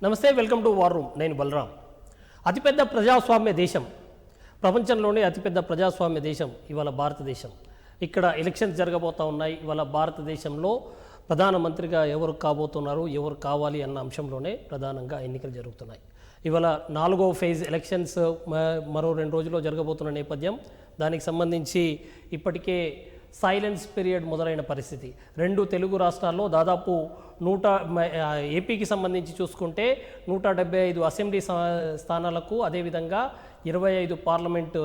నమస్తే, welcome to war room. నేను బలరాం. అతిపెద్ద ప్రజాస్వామ్య దేశం, ప్రపంచంలోనే అతిపెద్ద ప్రజాస్వామ్య దేశం ఇవాళ భారతదేశం. ఇక్కడ ఎలక్షన్స్ జరగబోతూ ఉన్నాయి. ఇవాళ భారతదేశంలో ప్రధానమంత్రిగా ఎవరు కాబోతున్నారు, ఎవరు కావాలి అన్న అంశంలోనే ప్రధానంగా ఎన్నికలు జరుగుతున్నాయి. ఇవాళ 4వ ఫేజ్ ఎలక్షన్స్ మరో 2 రోజుల్లో జరగబోతున్న నేపథ్యం, దానికి సంబంధించి ఇప్పటికే సైలెన్స్ పీరియడ్ మొదలైన పరిస్థితి. 2 తెలుగు రాష్ట్రాల్లో దాదాపు ఏపీకి సంబంధించి చూసుకుంటే 175 అసెంబ్లీ స్థానాలకు, అదేవిధంగా 25 పార్లమెంటు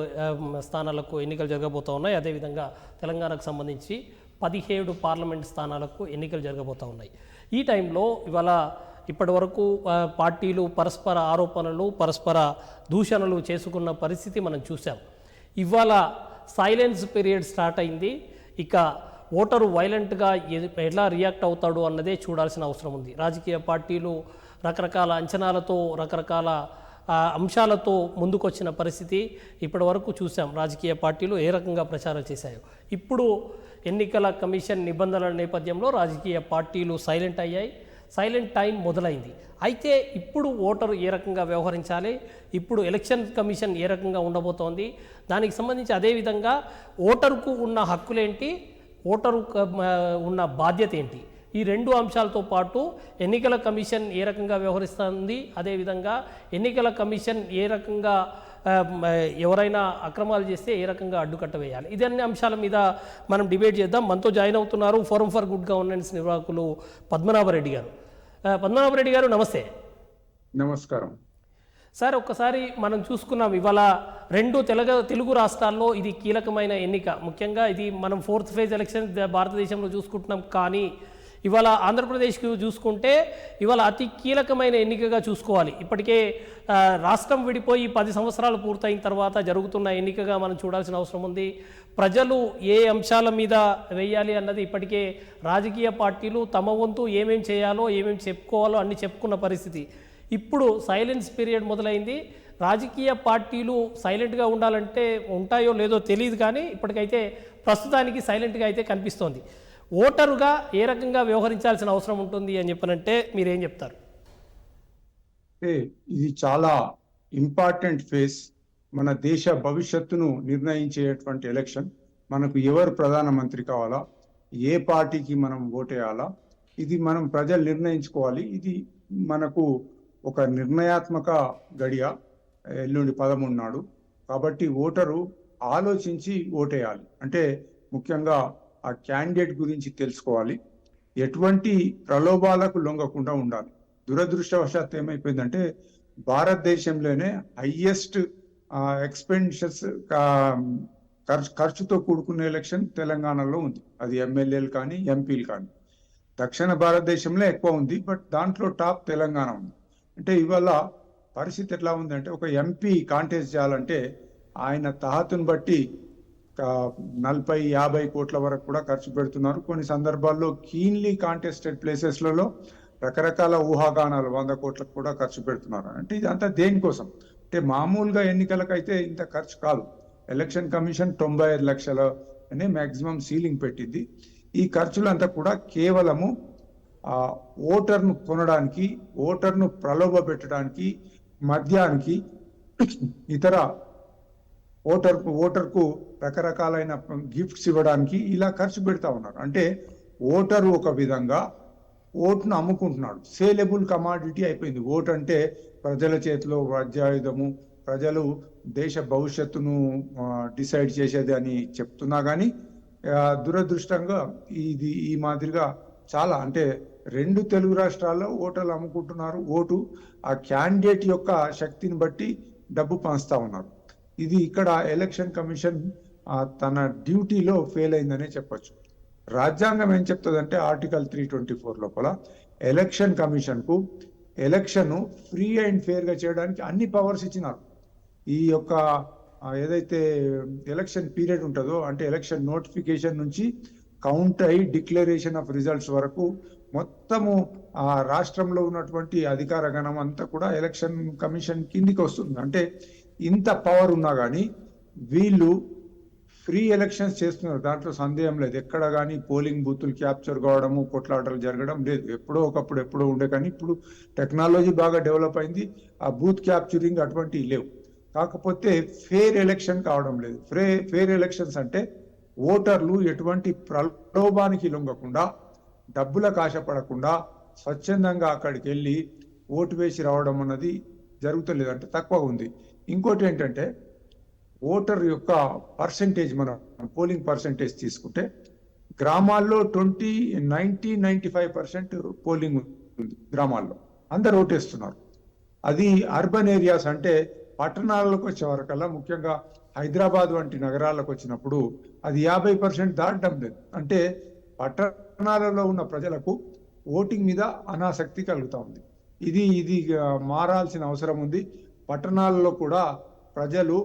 స్థానాలకు ఎన్నికలు జరగబోతూ ఉన్నాయి. అదేవిధంగా తెలంగాణకు సంబంధించి 17 పార్లమెంట్ స్థానాలకు ఎన్నికలు జరగబోతూ ఉన్నాయి. ఈ టైంలో ఇవాళ ఇప్పటి వరకు పార్టీలు పరస్పర ఆరోపణలు, పరస్పర దూషణలు చేసుకున్న పరిస్థితి మనం చూసాం. ఇవాళ సైలెన్స్ పీరియడ్ స్టార్ట్ అయింది. ఇక ఓటరు వైలెంట్గా ఎలా రియాక్ట్ అవుతాడు అన్నదే చూడాల్సిన అవసరం ఉంది. రాజకీయ పార్టీలు రకరకాల అంచనాలతో, రకరకాల అంశాలతో ముందుకొచ్చిన పరిస్థితి ఇప్పటి వరకు చూసాం. రాజకీయ పార్టీలు ఏ రకంగా ప్రచారం చేశాయో. ఇప్పుడు ఎన్నికల కమిషన్ నిబంధనల నేపథ్యంలో రాజకీయ పార్టీలు సైలెంట్ అయ్యాయి. సైలెంట్ టైం మొదలైంది. అయితే ఇప్పుడు ఓటరు ఏ రకంగా వ్యవహరించాలి, ఇప్పుడు ఎలక్షన్ కమిషన్ ఏ రకంగా ఉండబోతోంది, దానికి సంబంధించి అదేవిధంగా ఓటరుకు ఉన్న హక్కులేంటి, ఓటరు ఉన్న బాధ్యత ఏంటి, ఈ 2 అంశాలతో పాటు ఎన్నికల కమిషన్ ఏ రకంగా వ్యవహరిస్తుంది, అదేవిధంగా ఎన్నికల కమిషన్ ఏ రకంగా ఎవరైనా అక్రమాలు చేస్తే ఏ రకంగా అడ్డుకట్ట వేయాలి, ఇదన్ని అంశాల మీద మనం డిబేట్ చేద్దాం. మనతో జాయిన్ అవుతున్నారు ఫోరం ఫర్ గుడ్ గవర్నెన్స్ నిర్వాహకులు పద్మనాభరెడ్డి గారు. పద్మనాభరెడ్డి గారు, నమస్తే. నమస్కారం సార్. ఒక్కసారి మనం చూసుకున్నాం, ఇవాళ 2 తెలుగు రాష్ట్రాల్లో ఇది కీలకమైన ఎన్నిక. ముఖ్యంగా ఇది మనం 4th ఫేజ్ ఎలక్షన్ భారతదేశంలో చూసుకుంటున్నాం. కానీ ఇవాళ ఆంధ్రప్రదేశ్కి చూసుకుంటే ఇవాళ అతి కీలకమైన ఎన్నికగా చూసుకోవాలి. ఇప్పటికే రాష్ట్రం విడిపోయి 10 సంవత్సరాలు పూర్తయిన తర్వాత జరుగుతున్న ఎన్నికగా మనం చూడాల్సిన అవసరం ఉంది. ప్రజలు ఏ అంశాల మీద వేయాలి అన్నది ఇప్పటికే రాజకీయ పార్టీలు తమ వంతు ఏమేం చేయాలో, ఏమేం చెప్పుకోవాలో అన్ని చెప్పుకున్న పరిస్థితి. ఇప్పుడు సైలెన్స్ పీరియడ్ మొదలైంది. రాజకీయ పార్టీలు సైలెంట్గా ఉండాలంటే ఉంటాయో లేదో తెలియదు, కానీ ఇప్పటికైతే ప్రస్తుతానికి సైలెంట్గా అయితే కనిపిస్తోంది. ఓటరుగా ఏ రకంగా వ్యవహరించాల్సిన అవసరం ఉంటుంది అని చెప్పనంటే మీరేం చెప్తారు? ఇది చాలా ఇంపార్టెంట్ ఫేజ్. మన దేశ భవిష్యత్తును నిర్ణయించేటువంటి ఎలక్షన్. మనకు ఎవరు ప్రధానమంత్రి కావాలా, ఏ పార్టీకి మనం ఓటేయాలా, ఇది మనం ప్రజలు నిర్ణయించుకోవాలి. ఇది మనకు ఒక నిర్ణయాత్మక గడియ ఎల్లుండి 13 నాడు. కాబట్టి ఓటరు ఆలోచించి ఓటేయాలి. అంటే ముఖ్యంగా ఆ క్యాండిడేట్ గురించి తెలుసుకోవాలి. ఎటువంటి ప్రలోభాలకు లొంగకుండా ఉండాలి. దురదృష్టవశాత్తు ఏమైపోయిందంటే భారతదేశంలోనే హైయెస్ట్ ఎక్స్పెండిచర్స్ ఖర్చుతో కూడుకున్న ఎలక్షన్ తెలంగాణలో ఉంది. అది ఎమ్మెల్యేలు కానీ ఎంపీలు కానీ. దక్షిణ భారతదేశంలో ఎక్కువ ఉంది, బట్ దాంట్లో టాప్ తెలంగాణ ఉంది. అంటే ఇవాళ పరిస్థితి ఎట్లా ఉందంటే, ఒక ఎంపీ కాంటెస్ట్ చేయాలంటే ఆయన తాహతుని బట్టి 40-50 కోట్ల వరకు కూడా ఖర్చు పెడుతున్నారు. కొన్ని సందర్భాల్లో కీన్లీ కాంటెస్టెడ్ ప్లేసెస్లలో రకరకాల ఊహాగానాలు 100 కోట్లకు కూడా ఖర్చు పెడుతున్నారు. అంటే ఇదంతా దేనికోసం అంటే, మామూలుగా ఎన్నికలకైతే ఇంత ఖర్చు కాదు. ఎలక్షన్ కమిషన్ 95 లక్షల అనే మ్యాక్సిమం సీలింగ్ పెట్టింది. ఈ ఖర్చులంతా కూడా కేవలము ఓటర్ను కొనడానికి, ఓటర్ను ప్రలోభ పెట్టడానికి, మద్యానికి, ఇతర ఓటర్కు రకరకాలైన గిఫ్ట్స్ ఇవ్వడానికి ఇలా ఖర్చు పెడతా ఉన్నారు. అంటే ఓటరు ఒక విధంగా ఓటును అమ్ముకుంటున్నాడు. సేలబుల్ కమాడిటీ అయిపోయింది. ఓటు అంటే ప్రజల చేతిలో వజ్రాయుధము, ప్రజలు దేశ భవిష్యత్తును డిసైడ్ చేసేది అని చెప్తున్నా కానీ దురదృష్టంగా ఇది ఈ మాదిరిగా చాలా, అంటే 2 తెలుగు రాష్ట్రాల్లో ఓటర్లు అమ్ముకుంటున్నారు. ఓటు ఆ క్యాండిడేట్ యొక్క శక్తిని బట్టి డబ్బు పంచుతా ఉన్నారు. ఇది ఇక్కడ ఎలక్షన్ కమిషన్ తన డ్యూటీలో ఫెయిల్ అయిందనే చెప్పొచ్చు. రాజ్యాంగం ఏం చెప్తుందంటే ఆర్టికల్ 324 లోపల ఎలక్షన్ కమిషన్కు ఎలక్షన్ ఫ్రీ అండ్ ఫెయిర్గా చేయడానికి అన్ని పవర్స్ ఇచ్చినారు. ఈ యొక్క ఏదైతే ఎలక్షన్ పీరియడ్ ఉంటుందో, అంటే ఎలక్షన్ నోటిఫికేషన్ నుంచి కౌంట్ అయ్యి డిక్లరేషన్ ఆఫ్ రిజల్ట్స్ వరకు మొత్తము ఆ రాష్ట్రంలో ఉన్నటువంటి అధికార గణం అంతా కూడా ఎలక్షన్ కమిషన్ కిందికి వస్తుంది. అంటే ఇంత పవర్ ఉన్నా కానీ వీళ్ళు ఫ్రీ ఎలక్షన్స్ చేస్తున్నారు, దాంట్లో సందేహం లేదు. ఎక్కడ కానీ పోలింగ్ బూతులు క్యాప్చర్ కావడము, కొట్లాటలు జరగడం లేదు. ఎప్పుడో ఒకప్పుడు ఎప్పుడో ఉండే, కానీ ఇప్పుడు టెక్నాలజీ బాగా డెవలప్ అయింది. ఆ బూత్ క్యాప్చరింగ్ అటువంటివి లేవు. కాకపోతే ఫెయిర్ ఎలక్షన్ కావడం లేదు. ఫెయిర్ ఎలక్షన్స్ అంటే ఓటర్లు ఎటువంటి ప్రలోభానికి లొంగకుండా, డబ్బులకు ఆశపడకుండా స్వచ్ఛందంగా అక్కడికి వెళ్ళి ఓటు వేసి రావడం అన్నది జరుగుతలేదు, అంటే తక్కువ ఉంది. ఇంకోటి ఏంటంటే ఓటర్ యొక్క పర్సంటేజ్, మనం పోలింగ్ పర్సంటేజ్ తీసుకుంటే గ్రామాల్లో 95% పోలింగ్ ఉంది. గ్రామాల్లో అందరు ఓటేస్తున్నారు. అది అర్బన్ ఏరియాస్ అంటే పట్టణాలకు వచ్చే వరకల్లా, ముఖ్యంగా హైదరాబాద్ వంటి నగరాలకు వచ్చినప్పుడు అది 50% దాటడం లేదు. అంటే పట్టణాలలో ఉన్న ప్రజలకు ఓటింగ్ మీద అనాసక్తి కలుగుతా ఉంది. ఇది మారాల్సిన అవసరం ఉంది. పట్టణాలలో కూడా ప్రజలు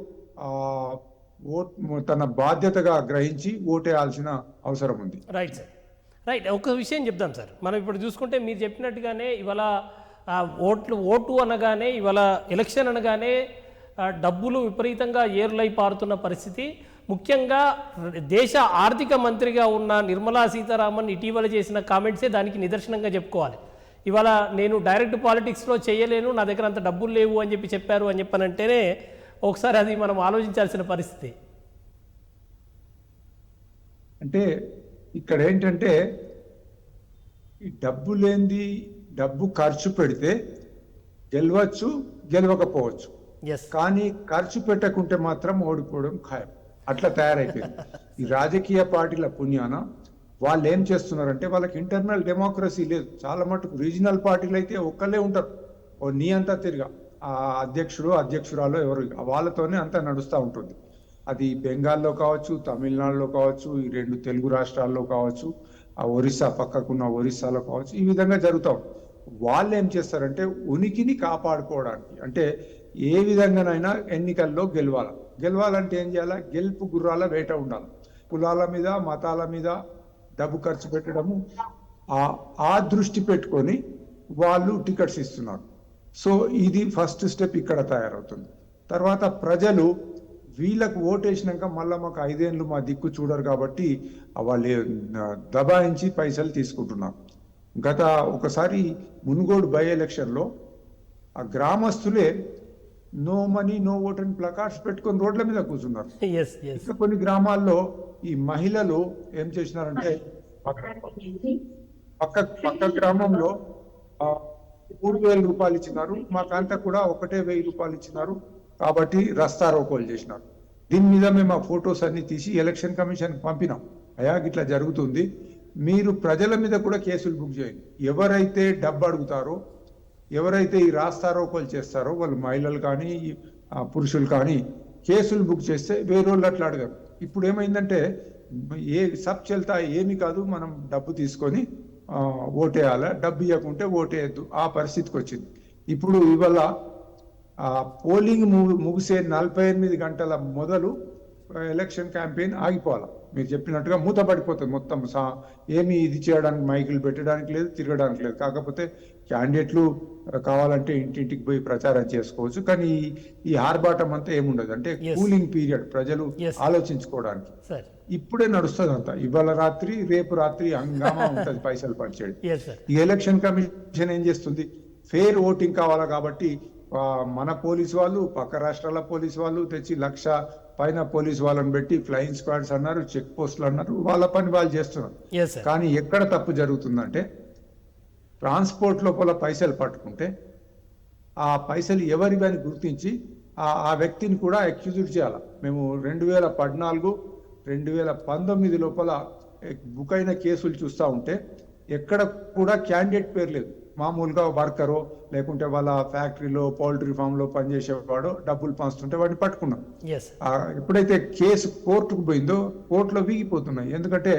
తన బాధ్యతగా గ్రహించి ఓటేయాల్సిన అవసరం ఉంది. Right sir, right. ఒక విషయం చెప్దాం సార్. మనం ఇప్పుడు చూసుకుంటే మీరు చెప్పినట్టుగానే ఇవాళ ఓటు అనగానే, ఇవాళ ఎలక్షన్ అనగానే డబ్బులు విపరీతంగా ఏర్లై పారుతున్న పరిస్థితి. ముఖ్యంగా దేశ ఆర్థిక మంత్రిగా ఉన్న నిర్మలా సీతారామన్ ఇటీవల చేసిన కామెంట్సే దానికి నిదర్శనంగా చెప్పుకోవాలి. ఇవాళ నేను డైరెక్ట్ పాలిటిక్స్లో చేయలేను, నా దగ్గర అంత డబ్బులు లేవు అని చెప్పారు అని చెప్పనంటేనే ఒకసారి అది మనం ఆలోచించాల్సిన పరిస్థితి. అంటే ఇక్కడ ఏంటంటే ఈ డబ్బు లేనిది, డబ్బు ఖర్చు పెడితే గెలవచ్చు, గెలవకపోవచ్చు. కానీ ఖర్చు పెట్టకుంటే మాత్రం ఓడిపోవడం ఖాయం. అట్లా తయారైపోయింది. ఈ రాజకీయ పార్టీల పుణ్యాన వాళ్ళు ఏం చేస్తున్నారంటే, వాళ్ళకి ఇంటర్నల్ డెమోక్రసీ లేదు. చాలా మటుకు రీజనల్ పార్టీలు అయితే ఒక్కళ్ళే ఉంటారు, ఓ నీ అంతా తిరిగా ఆ అధ్యక్షుడు అధ్యక్షురాలు ఎవరు, వాళ్ళతోనే అంతా నడుస్తూ ఉంటుంది. అది బెంగాల్లో కావచ్చు, తమిళనాడులో కావచ్చు, ఈ 2 తెలుగు రాష్ట్రాల్లో కావచ్చు, ఆ ఒరిస్సా పక్కకున్న ఒరిస్సాలో కావచ్చు, ఈ విధంగా జరుగుతాం. వాళ్ళు ఏం చేస్తారంటే ఉనికిని కాపాడుకోవడానికి, అంటే ఏ విధంగానైనా ఎన్నికల్లో గెలవాలంటే ఏం చేయాలా, గెలుపు గుర్రాల వేట ఉండాలి. కులాల మీద, మతాల మీద డబ్బు ఖర్చు పెట్టడము, ఆ దృష్టి పెట్టుకొని వాళ్ళు టికెట్స్ ఇస్తున్నారు. సో ఇది ఫస్ట్ స్టెప్ ఇక్కడ తయారవుతుంది. తర్వాత ప్రజలు వీళ్ళకు ఓటేసినాక మళ్ళీ మాకు 5 ఏళ్ళు మా దిక్కు చూడరు కాబట్టి వాళ్ళు దబాయించి పైసలు తీసుకుంటున్నారు. ఒకసారి మునుగోడు బై ఎలక్షన్లో ఆ గ్రామస్తులే నో మనీ నో ఓట్ అని ప్లకార్డ్స్ పెట్టుకొని రోడ్ల మీద కూర్చున్నారు. ఇంకా కొన్ని గ్రామాల్లో ఈ మహిళలు ఏం చేసినారంటే పక్క గ్రామంలో 3,000 రూపాయలు ఇచ్చినారు, మాకంతా కూడా 1,000 రూపాయలు ఇచ్చినారు కాబట్టి రస్తా రోకోలు చేసినారు. దీని మీద మేము ఆ ఫొటోస్ అన్ని తీసి ఎలక్షన్ కమిషన్ పంపినాం. అయ్యా ఇట్లా జరుగుతుంది, మీరు ప్రజల మీద కూడా కేసులు బుక్ చేయండి. ఎవరైతే డబ్బు అడుగుతారో, ఎవరైతే ఈ రాస్తా రోకోలు చేస్తారో వాళ్ళు మహిళలు కానీ పురుషులు కానీ కేసులు బుక్ చేస్తే వేరే వాళ్ళు అట్లా అడగారు. ఇప్పుడు ఏమైందంటే సబ్ చెల్తా ఏమి కాదు, మనం డబ్బు తీసుకొని ఓటేయాలా, డబ్బు ఇవ్వకుంటే ఓటేయద్దు, ఆ పరిస్థితికి వచ్చింది. ఇప్పుడు ఇవాళ పోలింగ్ ముగిసే 48 గంటల మొదలు ఎలక్షన్ క్యాంపెయిన్ ఆగిపోవాలి. మీరు చెప్పినట్టుగా మూతపడిపోతుంది మొత్తం. ఏమి ఇది చేయడానికి, మైకులు పెట్టడానికి లేదు, తిరగడానికి లేదు. కాకపోతే క్యాండిడేట్లు కావాలంటే ఇంటింటికి పోయి ప్రచారం చేసుకోవచ్చు, కానీ ఈ ఆర్భాటం అంతా ఏముండదు. అంటే కూలింగ్ పీరియడ్, ప్రజలు ఆలోచించుకోవడానికి ఇప్పుడే నడుస్తుంది అంతా. ఇవాళ రాత్రి రేపు రాత్రి హంగామా ఉంటుంది పైసలు పంచేది. ఈ ఎలక్షన్ కమిషన్ ఏం చేస్తుంది, ఫెయిర్ ఓటింగ్ కావాలా కాబట్టి మన పోలీసు వాళ్ళు, పక్క రాష్ట్రాల పోలీసు వాళ్ళు తెచ్చి 1,00,000 పైన పోలీసు వాళ్ళని పెట్టి ఫ్లయింగ్ స్క్వాడ్స్ అన్నారు, చెక్ పోస్టులు అన్నారు, వాళ్ళ పని వాళ్ళు చేస్తున్నారు. కానీ ఎక్కడ తప్పు జరుగుతుందంటే, ట్రాన్స్పోర్ట్ లోపల పైసలు పట్టుకుంటే ఆ పైసలు ఎవరివి అని గుర్తించి ఆ వ్యక్తిని కూడా అక్యూజ్డ్ చేయాలి. మేము 2014, 2019 లోపల బుక్ అయిన కేసులు చూస్తూ ఉంటే ఎక్కడ కూడా క్యాండిడేట్ పేరు లేదు. మామూలుగా వర్కరో లేకుంటే వాళ్ళ ఫ్యాక్టరీలో పౌల్ట్రీ ఫామ్లో పనిచేసేవాడో డబ్బులు పంచుతుంటే వాడిని పట్టుకున్నాం. ఎప్పుడైతే కేసు కోర్టుకు పోయిందో కోర్టులో వీగిపోతున్నాయి, ఎందుకంటే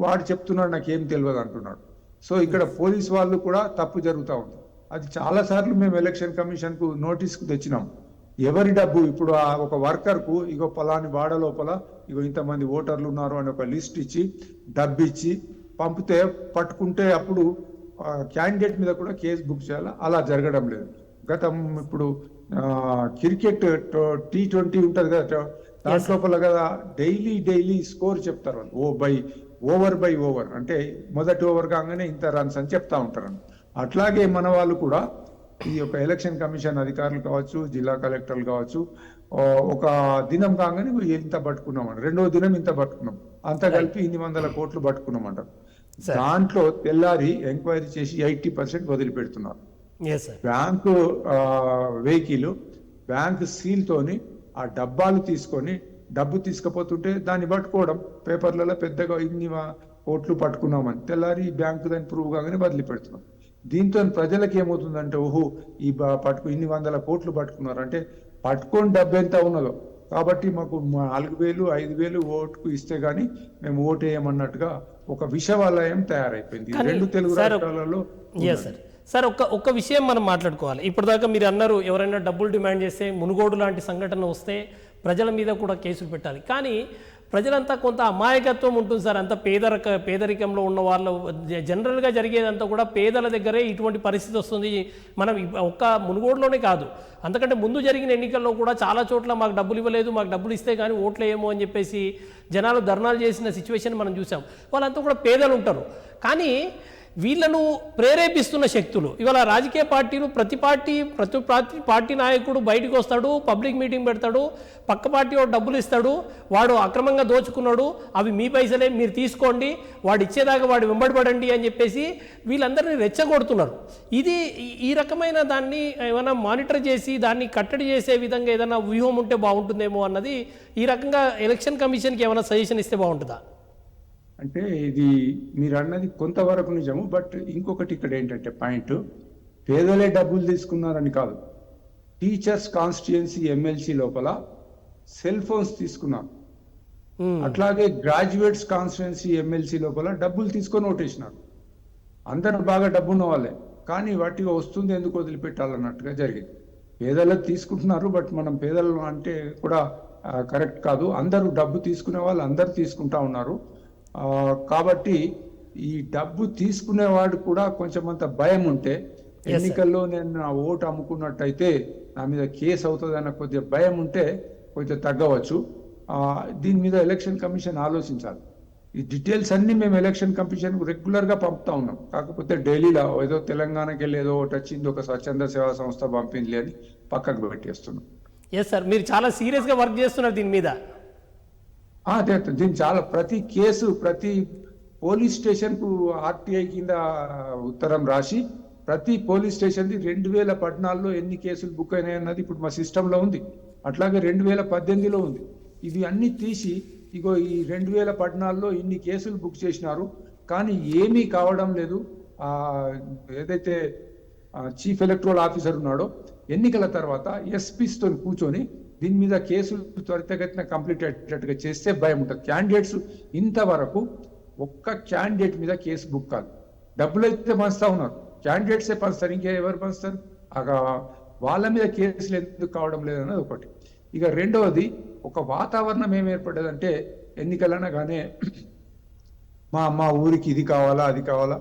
వాడు చెప్తున్నాడు నాకేం తెలియదు అంటున్నాడు. సో ఇక్కడ పోలీస్ వాళ్ళు కూడా తప్పు జరుగుతూ ఉంది. అది చాలాసార్లు మేము ఎలక్షన్ కమిషన్కు నోటీస్కు తెచ్చినాం. ఎవరి డబ్బు, ఇప్పుడు ఒక వర్కర్కు ఇగో పలాని వాడ లోపల ఇగో ఇంతమంది ఓటర్లు ఉన్నారు అని ఒక లిస్ట్ ఇచ్చి డబ్బు ఇచ్చి పంపితే పట్టుకుంటే అప్పుడు క్యాండిడేట్ మీద కూడా కేసు బుక్ చేయాలి. అలా జరగడం లేదు. ఇప్పుడు క్రికెట్ T20 ఉంటుంది కదా, దాంట్లోపల కదా డైలీ స్కోర్ చెప్తారు వాళ్ళు. ఓవర్ బై ఓవర్ అంటే మొదటి ఓవర్ కాగానే ఇంత రన్స్ అని చెప్తా ఉంటారు. అట్లాగే మన వాళ్ళు కూడా ఈ యొక్క ఎలక్షన్ కమిషన్ అధికారులు కావచ్చు, జిల్లా కలెక్టర్లు కావచ్చు, ఒక దినం కాగానే ఇంత పట్టుకున్నామంట, రెండో దినం ఇంత పట్టుకున్నాం, అంత కలిపి ఇన్ని వందల కోట్లు పట్టుకున్నామంట. దాంట్లో తెల్లారి ఎంక్వైరీ చేసి 80% వదిలిపెడుతున్నారు. బ్యాంకు వెహికల్ బ్యాంక్ సీల్ తోని ఆ డబ్బాలు తీసుకొని డబ్బు తీసుకుపోతుంటే దాన్ని పట్టుకోవడం, పేపర్లలో పెద్దగా ఇన్ని కోట్లు పట్టుకున్నామని తెల్లారి బ్యాంకు దాన్ని ప్రూవ్ కాగానే వదిలిపెడుతున్నాం. దీంతో ప్రజలకు ఏమవుతుందంటే, ఓహో ఈ ఇన్ని వందల కోట్లు పట్టుకున్నారు అంటే పట్టుకొని డబ్బు ఎంత ఉన్నదో, కాబట్టి మాకు 4,000 5,000 ఓటుకు ఇస్తే గానీ మేము ఓటు వేయమన్నట్టుగా ఒక విషవాలయం తయారైపోయింది రెండు తెలుగు రాష్ట్రాలలో. సార్ ఒక్క విషయం మనం మాట్లాడుకోవాలి. ఇప్పటిదాకా మీరు అన్నారు ఎవరైనా డబ్బులు డిమాండ్ చేస్తే, మునుగోడు లాంటి సంఘటన వస్తే ప్రజల మీద కూడా కేసులు పెట్టాలి. కానీ ప్రజలంతా కొంత అమాయకత్వం ఉంటుంది సార్. అంత పేదరికంలో ఉన్న వాళ్ళు జనరల్గా జరిగేదంతా కూడా పేదల దగ్గరే ఇటువంటి పరిస్థితి వస్తుంది. మనం ఒక్క మునుగోడులోనే కాదు, అంతకంటే ముందు జరిగిన ఎన్నికల్లో కూడా చాలా చోట్ల మాకు డబ్బులు ఇవ్వలేదు, మాకు డబ్బులు ఇస్తే కానీ ఓట్లు వేయము అని చెప్పేసి జనాలు ధర్నాలు చేసిన సిచ్యువేషన్ మనం చూసాం. వాళ్ళంతా కూడా పేదలు ఉంటారు. కానీ వీళ్ళను ప్రేరేపిస్తున్న శక్తులు ఇవాళ రాజకీయ పార్టీలు, ప్రతి పార్టీ నాయకుడు బయటకు వస్తాడు, పబ్లిక్ మీటింగ్ పెడతాడు, పక్క పార్టీ వాడు డబ్బులు ఇస్తాడు, వాడు అక్రమంగా దోచుకున్నాడు, అవి మీ పైసలే మీరు తీసుకోండి, వాడు ఇచ్చేదాకా వాడు వెంబడిపడండి అని చెప్పేసి వీళ్ళందరినీ రెచ్చగొడుతున్నారు. ఇది ఈ రకమైన దాన్ని ఏమైనా మానిటర్ చేసి దాన్ని కట్టడి చేసే విధంగా ఏదైనా వ్యూహం ఉంటే బాగుంటుందేమో అన్నది, ఈ రకంగా ఎలక్షన్ కమిషన్కి ఏమైనా సజెషన్ ఇస్తే బాగుంటుందా? అంటే ఇది మీరు అన్నది కొంతవరకు నిజము. బట్ ఇంకొకటి ఇక్కడ ఏంటంటే పాయింట్, పేదలే డబ్బులు తీసుకున్నారని కాదు. టీచర్స్ కాన్స్టిట్యుయెన్సీ ఎమ్మెల్సీ లోపల సెల్ ఫోన్స్ తీసుకున్నారు. అట్లాగే గ్రాడ్యుయేట్స్ కాన్స్టిట్యుయెన్సీ ఎమ్మెల్సీ లోపల డబ్బులు తీసుకొని ఓటేసినారు. అందరూ బాగా డబ్బున్న వాళ్ళే, కానీ వాటిగా వస్తుంది ఎందుకు వదిలిపెట్టాలన్నట్టుగా జరిగింది. పేదలకు తీసుకుంటున్నారు, బట్ మనం పేదలు అంటే కూడా కరెక్ట్ కాదు. అందరూ డబ్బు తీసుకునే వాళ్ళు అందరూ తీసుకుంటా ఉన్నారు. కాబట్టి ఈ డబ్బు తీసుకునేవాడు కూడా కొంచెం అంత భయం ఉంటే, ఎన్నికల్లో నేను నా ఓటు అమ్ముకున్నట్టయితే నా మీద కేసు అవుతుంది అన్న కొద్దిగా భయం ఉంటే కొంచెం తగ్గవచ్చు. దీని మీద ఎలక్షన్ కమిషన్ ఆలోచించాలి. ఈ డీటెయిల్స్ అన్ని మేము ఎలక్షన్ కమిషన్ రెగ్యులర్ గా పంపుతా ఉన్నాం. కాకపోతే ఢిల్లీలో ఏదో తెలంగాణకి వెళ్ళి ఏదో ఒకటి వచ్చింది, ఒక స్వచ్ఛంద సేవా సంస్థ పంపింది అని పక్కకు పెట్టేస్తున్నాం. ఎస్ సార్, మీరు చాలా సీరియస్ గా వర్క్ చేస్తున్నారు దీని మీద. దీని చాలా ప్రతి కేసు, ప్రతి పోలీస్ స్టేషన్ కు ఆర్టీఐ కింద ఉత్తరం రాసి ప్రతి పోలీస్ స్టేషన్ 2014లో ఎన్ని కేసులు బుక్ అయినాయి అన్నది ఇప్పుడు మా సిస్టంలో ఉంది. అట్లాగే 2018లో ఉంది. ఇవి అన్ని తీసి ఇగో ఈ 2014లో ఇన్ని కేసులు బుక్ చేసినారు, కానీ ఏమీ కావడం లేదు. ఏదైతే చీఫ్ ఎలక్టరల్ ఆఫీసర్ ఉన్నాడో ఎన్నికల తర్వాత ఎస్పీస్తో కూర్చొని దీని మీద కేసులు త్వరితగతిన కంప్లీట్ అయ్యేటట్టుగా చేస్తే భయం ఉంటుంది. క్యాండిడేట్స్ ఇంతవరకు ఒక్క క్యాండిడేట్ మీద కేసు బుక్ కాదు. డబ్బులు అయితే పంచుతా ఉన్నారు, క్యాండిడేట్సే పంచుతారు, ఇంకా ఎవరు పంచుతారు? వాళ్ళ మీద కేసులు ఎందుకు కావడం లేదన్నది ఒకటి. ఇక రెండవది, ఒక వాతావరణం ఏం ఏర్పడ్డదంటే ఎన్నికలనగానే మా ఊరికి ఇది కావాలా అది కావాలా.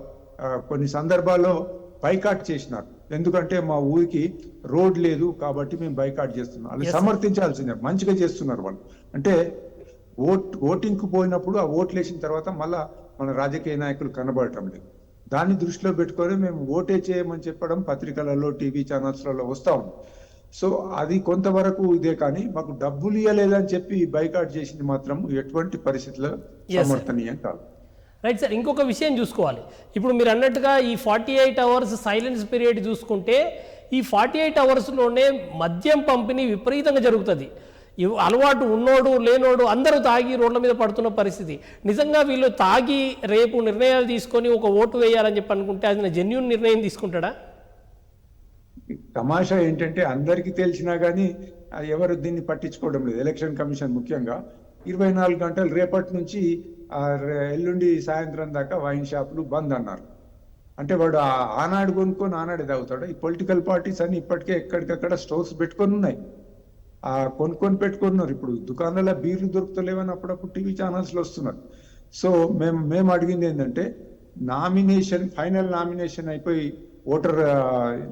కొన్ని సందర్భాల్లో బైకాట్ చేసినారు. ఎందుకంటే మా ఊరికి రోడ్ లేదు కాబట్టి మేము బైకాట్ చేస్తున్నాం. అది సమర్థించాల్సిందే, మంచిగా చేస్తున్నారు వాళ్ళు. అంటే ఓటింగ్కు పోయినప్పుడు ఆ ఓట్లు వేసిన తర్వాత మళ్ళా మన రాజకీయ నాయకులు కనబడటం లేదు. దాన్ని దృష్టిలో పెట్టుకొని మేము ఓటే చేయమని చెప్పడం పత్రికలలో, టీవీ ఛానల్స్లలో వస్తా ఉంది. సో అది కొంతవరకు ఇదే, కానీ మాకు డబ్బులు ఇవ్వలేదని చెప్పి బైకాట్ చేసింది మాత్రం ఎటువంటి పరిస్థితుల్లో సమర్థనీయం కాదు. రైట్ సార్, ఇంకొక విషయం చూసుకోవాలి. ఇప్పుడు మీరు అన్నట్టుగా ఈ 48 అవర్స్ సైలెన్స్ పీరియడ్ చూసుకుంటే, ఈ 48 అవర్స్లోనే మద్యం పంపిణీ విపరీతంగా జరుగుతుంది. అలవాటు ఉన్నోడు లేనోడు అందరూ తాగి రోడ్ల మీద పడుతున్న పరిస్థితి. నిజంగా వీళ్ళు తాగి రేపు నిర్ణయాలు తీసుకొని ఒక ఓటు వేయాలని చెప్పి అనుకుంటే అది జెన్యూన్ నిర్ణయం తీసుకుంటాడా? తమాషా ఏంటంటే అందరికీ తెలిసినా కానీ ఎవరు దీన్ని పట్టించుకోవడం లేదు. ఎలక్షన్ కమిషన్ ముఖ్యంగా 24 గంటలు రేపటి నుంచి ఎల్లుండి సాయంత్రం దాకా వైన్ షాపులు బంద్ అన్నారు. అంటే వాడు ఆనాడు కొనుక్కొని ఆనాడు తాగుతాడు. ఈ పొలిటికల్ పార్టీస్ అన్ని ఇప్పటికే ఎక్కడికక్కడ స్టోర్స్ పెట్టుకొని ఉన్నాయి, కొనుక్కొని పెట్టుకున్నారు. ఇప్పుడు దుకాణాల బీర్లు దొరుకుతలేవని అప్పుడప్పుడు టీవీ ఛానల్స్లో వస్తున్నారు. సో మేము అడిగింది ఏంటంటే, నామినేషన్ ఫైనల్ నామినేషన్ అయిపోయి ఓటర్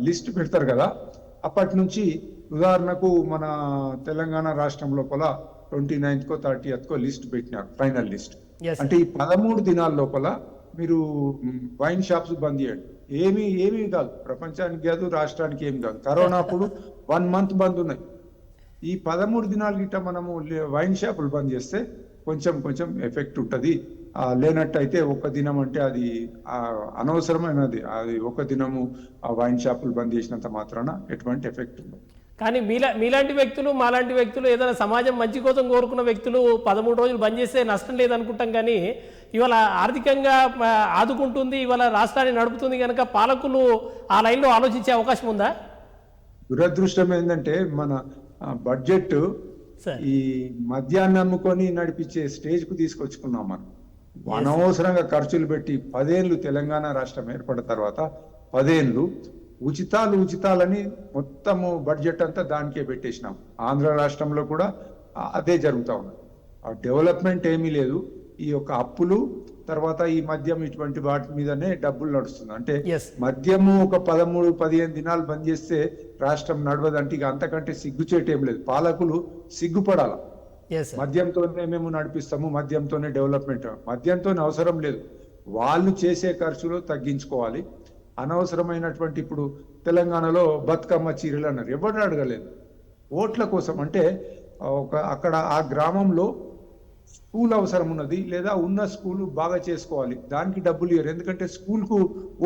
లిస్ట్ పెడతారు కదా, అప్పటి నుంచి ఉదాహరణకు మన తెలంగాణ రాష్ట్రం లోపల 29th 30th లిస్ట్ పెట్టినారు, ఫైనల్ లిస్ట్. Yes, అంటే ఈ 13 దినాల లోపల మీరు వైన్ షాప్స్ బంద్ చేయండి. ఏమీ కాదు, ప్రపంచానికి కాదు, రాష్ట్రానికి ఏమి కాదు. కరోనా అప్పుడు 1 month బంద్ ఉన్నాయి. ఈ 13 దినాల గిట్ట మనము వైన్ షాపులు బంద్ చేస్తే కొంచెం ఎఫెక్ట్ ఉంటుంది. లేనట్టయితే ఒక దినం అంటే అది అనవసరమైనది. అది ఒక దినము ఆ వైన్ షాపులు బంద్ చేసినంత మాత్రాన ఎటువంటి ఎఫెక్ట్ ఉండదు. కానీ మీలాంటి వ్యక్తులు, మాలాంటి వ్యక్తులు, ఏదైనా సమాజం మంచి కోసం కోరుకున్న వ్యక్తులు 13 రోజులు బంద్ చేస్తే నష్టం లేదనుకుంటాం. కానీ ఇవాళ ఆర్థికంగా ఆదుకుంటుంది, ఇవాళ రాష్ట్రాన్ని నడుపుతుంది కనుక పాలకులు ఆ లైన్లో ఆలోచించే అవకాశం ఉందా? దురదృష్టం ఏంటంటే మన బడ్జెట్ సార్ ఈ మద్యాన్ని అమ్ముకొని నడిపించే స్టేజ్ కు తీసుకొచ్చుకున్నాం మనం. అనవసరంగా ఖర్చులు పెట్టి 10 ఏళ్ళు తెలంగాణ రాష్ట్రం ఏర్పడిన తర్వాత 10 ఏళ్ళు ఉచితాలని మొత్తము బడ్జెట్ అంతా దానికే పెట్టేసినాం. ఆంధ్ర రాష్ట్రంలో కూడా అదే జరుగుతూ ఉన్నది. ఆ డెవలప్మెంట్ ఏమీ లేదు. ఈ యొక్క అప్పులు తర్వాత ఈ మద్యం ఇటువంటి వాటి మీదనే డబ్బులు నడుస్తుంది. అంటే మద్యము ఒక 13-15 దినాలు బంద్ చేస్తే రాష్ట్రం నడవదంటే ఇక అంతకంటే సిగ్గుచేటు ఏం లేదు. పాలకులు సిగ్గుపడాల. మద్యంతోనే మేము నడిపిస్తాము, మద్యంతోనే డెవలప్మెంట్, మద్యంతోనే అవసరం లేదు. వాళ్ళు చేసే ఖర్చులు తగ్గించుకోవాలి. అనవసరమైనటువంటి ఇప్పుడు తెలంగాణలో బతుకమ్మ చీరలు అన్నారు, ఎవరు అడగలేదు. ఓట్ల కోసం అంటే అక్కడ ఆ గ్రామంలో స్కూల్ అవసరం ఉన్నది, లేదా ఉన్న స్కూల్ బాగా చేసుకోవాలి, దానికి డబ్బులు ఇవ్వరు. ఎందుకంటే స్కూల్కు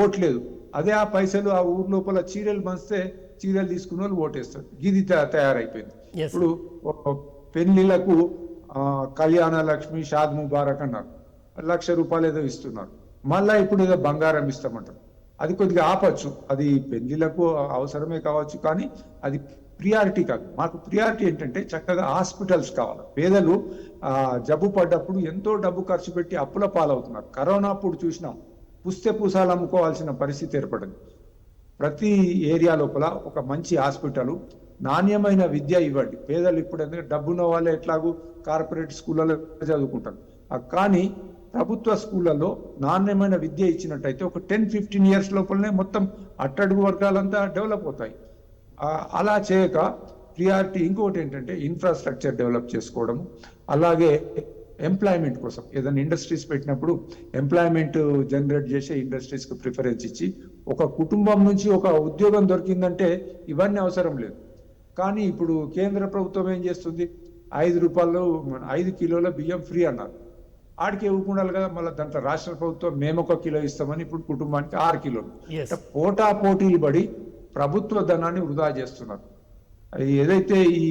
ఓట్ లేదు. అదే ఆ పైసలు ఆ ఊరు లోపల చీరలు పంచితే చీరలు తీసుకున్న వాళ్ళు ఓటేస్తారు. ఇది తయారైపోయింది. ఇప్పుడు పెళ్లిళ్లకు కళ్యాణ లక్ష్మి, షాద్ ముబారక్ అన్నారు, ₹1,00,000 ఏదో ఇస్తున్నారు. మళ్ళా ఇప్పుడు ఏదో బంగారం ఇస్తామంటారు. అది కొద్దిగా ఆపచ్చు, అది పెళ్లిళ్లకు అవసరమే కావచ్చు, కానీ అది ప్రియారిటీ కాదు. మాకు ప్రియారిటీ ఏంటంటే చక్కగా హాస్పిటల్స్ కావాలి. పేదలు జబ్బు పడ్డప్పుడు ఎంతో డబ్బు ఖర్చు పెట్టి అప్పుల పాలవుతున్నారు. కరోనా అప్పుడు చూసినాం, పుస్తే పూసాలు అమ్ముకోవాల్సిన పరిస్థితి ఏర్పడింది. ప్రతి ఏరియా లోపల ఒక మంచి హాస్పిటల్, నాణ్యమైన విద్య ఇవ్వండి. పేదలు ఇప్పుడు ఎందుకంటే డబ్బున్న వాళ్ళే ఎట్లాగూ కార్పొరేట్ స్కూళ్ళలో చదువుకుంటారు. కానీ ప్రభుత్వ స్కూళ్ళలో నాణ్యమైన విద్య ఇచ్చినట్టయితే ఒక 10-15 years లోపలనే మొత్తం అట్టడుగు వర్గాలంతా డెవలప్ అవుతాయి. అలా చేయక ప్రియారిటీ ఇంకొకటి ఏంటంటే ఇన్ఫ్రాస్ట్రక్చర్ డెవలప్ చేసుకోవడం. అలాగే ఎంప్లాయ్మెంట్ కోసం ఏదైనా ఇండస్ట్రీస్ పెట్టినప్పుడు ఎంప్లాయ్మెంట్ జనరేట్ చేసే ఇండస్ట్రీస్కి ప్రిఫరెన్స్ ఇచ్చి, ఒక కుటుంబం నుంచి ఒక ఉద్యోగం దొరికిందంటే ఇవన్నీ అవసరం లేదు. కానీ ఇప్పుడు కేంద్ర ప్రభుత్వం ఏం చేస్తుంది, ₹5 కిలోల బియ్యం ఫ్రీ అన్నారు. ఆడికి ఇవ్వకుండాలి కదా. మళ్ళీ దాంట్లో రాష్ట్ర ప్రభుత్వం మేము 1 కిలో ఇస్తామని ఇప్పుడు కుటుంబానికి 6 కిలోలు. పోటా పోటీలు పడి ప్రభుత్వ ధనాన్ని వృధా చేస్తున్నారు. ఏదైతే ఈ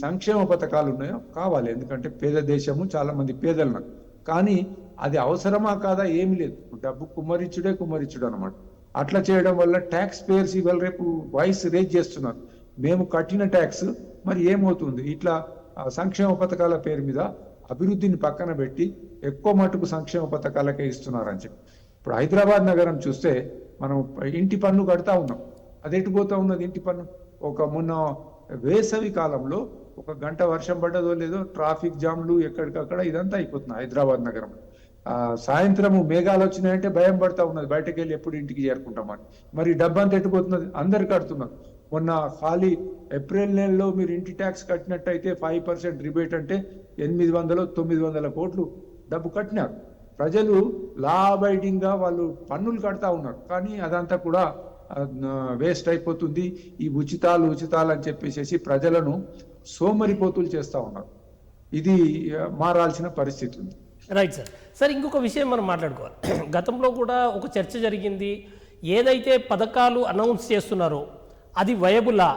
సంక్షేమ పథకాలు ఉన్నాయో కావాలి, ఎందుకంటే పేద దేశము, చాలా మంది పేదలు. కానీ అది అవసరమా కాదా ఏమి లేదు. డబ్బు కుమ్మరిచ్చుడు అనమాట. అట్లా చేయడం వల్ల ట్యాక్స్ పేయర్స్ ఇవాళ రేపు వాయిస్ రేజ్ చేస్తున్నారు. మేము కట్టిన ట్యాక్స్ మరి ఏమవుతుంది. ఇట్లా సంక్షేమ పథకాల పేరు మీద అభివృద్ధిని పక్కన పెట్టి ఎక్కువ మటుకు సంక్షేమ పథకాలకే ఇస్తున్నారని చెప్పి. ఇప్పుడు హైదరాబాద్ నగరం చూస్తే మనం ఇంటి పన్ను కడతా ఉన్నాం, అది ఎటుపోతా ఉన్నది ఇంటి పన్ను. మొన్న వేసవి కాలంలో 1 గంట వర్షం పడ్డదో లేదో ట్రాఫిక్ జామ్లు ఎక్కడికక్కడ ఇదంతా అయిపోతుంది హైదరాబాద్ నగరం. సాయంత్రము మేఘాలు వచ్చినాయంటే భయం పడతా ఉన్నది, బయటకు వెళ్ళి ఎప్పుడు ఇంటికి చేరుకుంటామని. మరి డబ్బంతా ఎట్టుపోతున్నది, అందరు కడుతున్నారు. మొన్న ఖాళీ ఏప్రిల్ నెలలో మీరు ఇంటి ట్యాక్స్ కట్టినట్టయితే 5% రిబేట్ అంటే 800-900 కోట్లు డబ్బు కట్టినారు. ప్రజలు లా అబైడింగ్ గా వాళ్ళు పన్నులు కడతా ఉన్నారు, కానీ అదంతా కూడా వేస్ట్ అయిపోతుంది. ఈ ఉచితాలు అని చెప్పేసి ప్రజలను సోమరిపోతులు చేస్తూ ఉన్నారు. ఇది మారాల్సిన పరిస్థితి ఉంది. రైట్ సార్ ఇంకొక విషయం మనం మాట్లాడుకోవాలి. గతంలో కూడా ఒక చర్చ జరిగింది, ఏదైతే పథకాలు అనౌన్స్ చేస్తున్నారో అది వయబులా,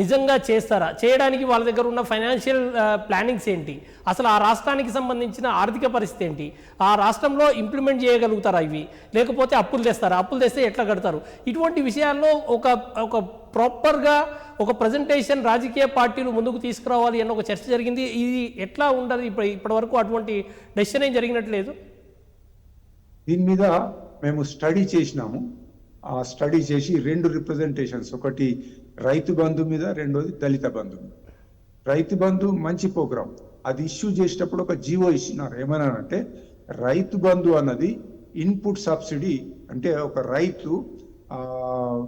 నిజంగా చేస్తారా, చేయడానికి వాళ్ళ దగ్గర ఉన్న ఫైనాన్షియల్ ప్లానింగ్స్ ఏంటి, అసలు ఆ రాష్ట్రానికి సంబంధించిన ఆర్థిక పరిస్థితి ఏంటి, ఆ రాష్ట్రంలో ఇంప్లిమెంట్ చేయగలుగుతారా ఇవి, లేకపోతే అప్పులు తెస్తారా, అప్పులు తెస్తే ఎట్లా కడతారు, ఇటువంటి విషయాల్లో ఒక ప్రాపర్గా ఒక ప్రజెంటేషన్ రాజకీయ పార్టీలు ముందుకు తీసుకురావాలి అన్న ఒక చర్చ జరిగింది. ఇది ఎట్లా ఉండదు, ఇప్పటి వరకు అటువంటి డెసిషన్ ఏం జరిగినట్లేదు. దీని మీద మేము స్టడీ చేసినాము. ఆ స్టడీ చేసి 2 రిప్రజెంటేషన్స్, ఒకటి రైతు బంధు మీద, రెండోది దళిత బంధు మీద. రైతు బంధు మంచి ప్రోగ్రామ్, అది ఇష్యూ చేసేటప్పుడు ఒక జీవో ఇచ్చినారు. ఏమన్నారంటే రైతు బంధు అన్నది ఇన్పుట్ సబ్సిడీ, అంటే ఒక రైతు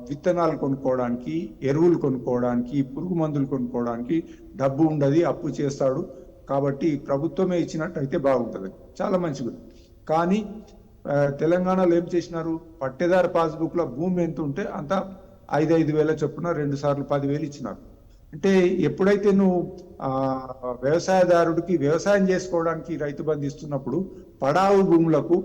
విత్తనాలు కొనుక్కోవడానికి, ఎరువులు కొనుక్కోవడానికి, పురుగు మందులు కొనుక్కోవడానికి డబ్బు ఉండదు, అప్పు చేస్తాడు. కాబట్టి ప్రభుత్వమే ఇచ్చినట్టయితే బాగుంటుంది, చాలా మంచిది. కానీ తెలంగాణలో ఏం చేసినారు, పట్టేదారు పాస్బుక్ లో భూమి ఎంత ఉంటే అంత 5,000 వేల చొప్పున 2 సార్లు 10,000 ఇచ్చినారు. అంటే ఎప్పుడైతే నువ్వు వ్యవసాయదారుడికి వ్యవసాయం చేసుకోవడానికి రైతు బంధు ఇస్తున్నప్పుడు పడావు భూములకు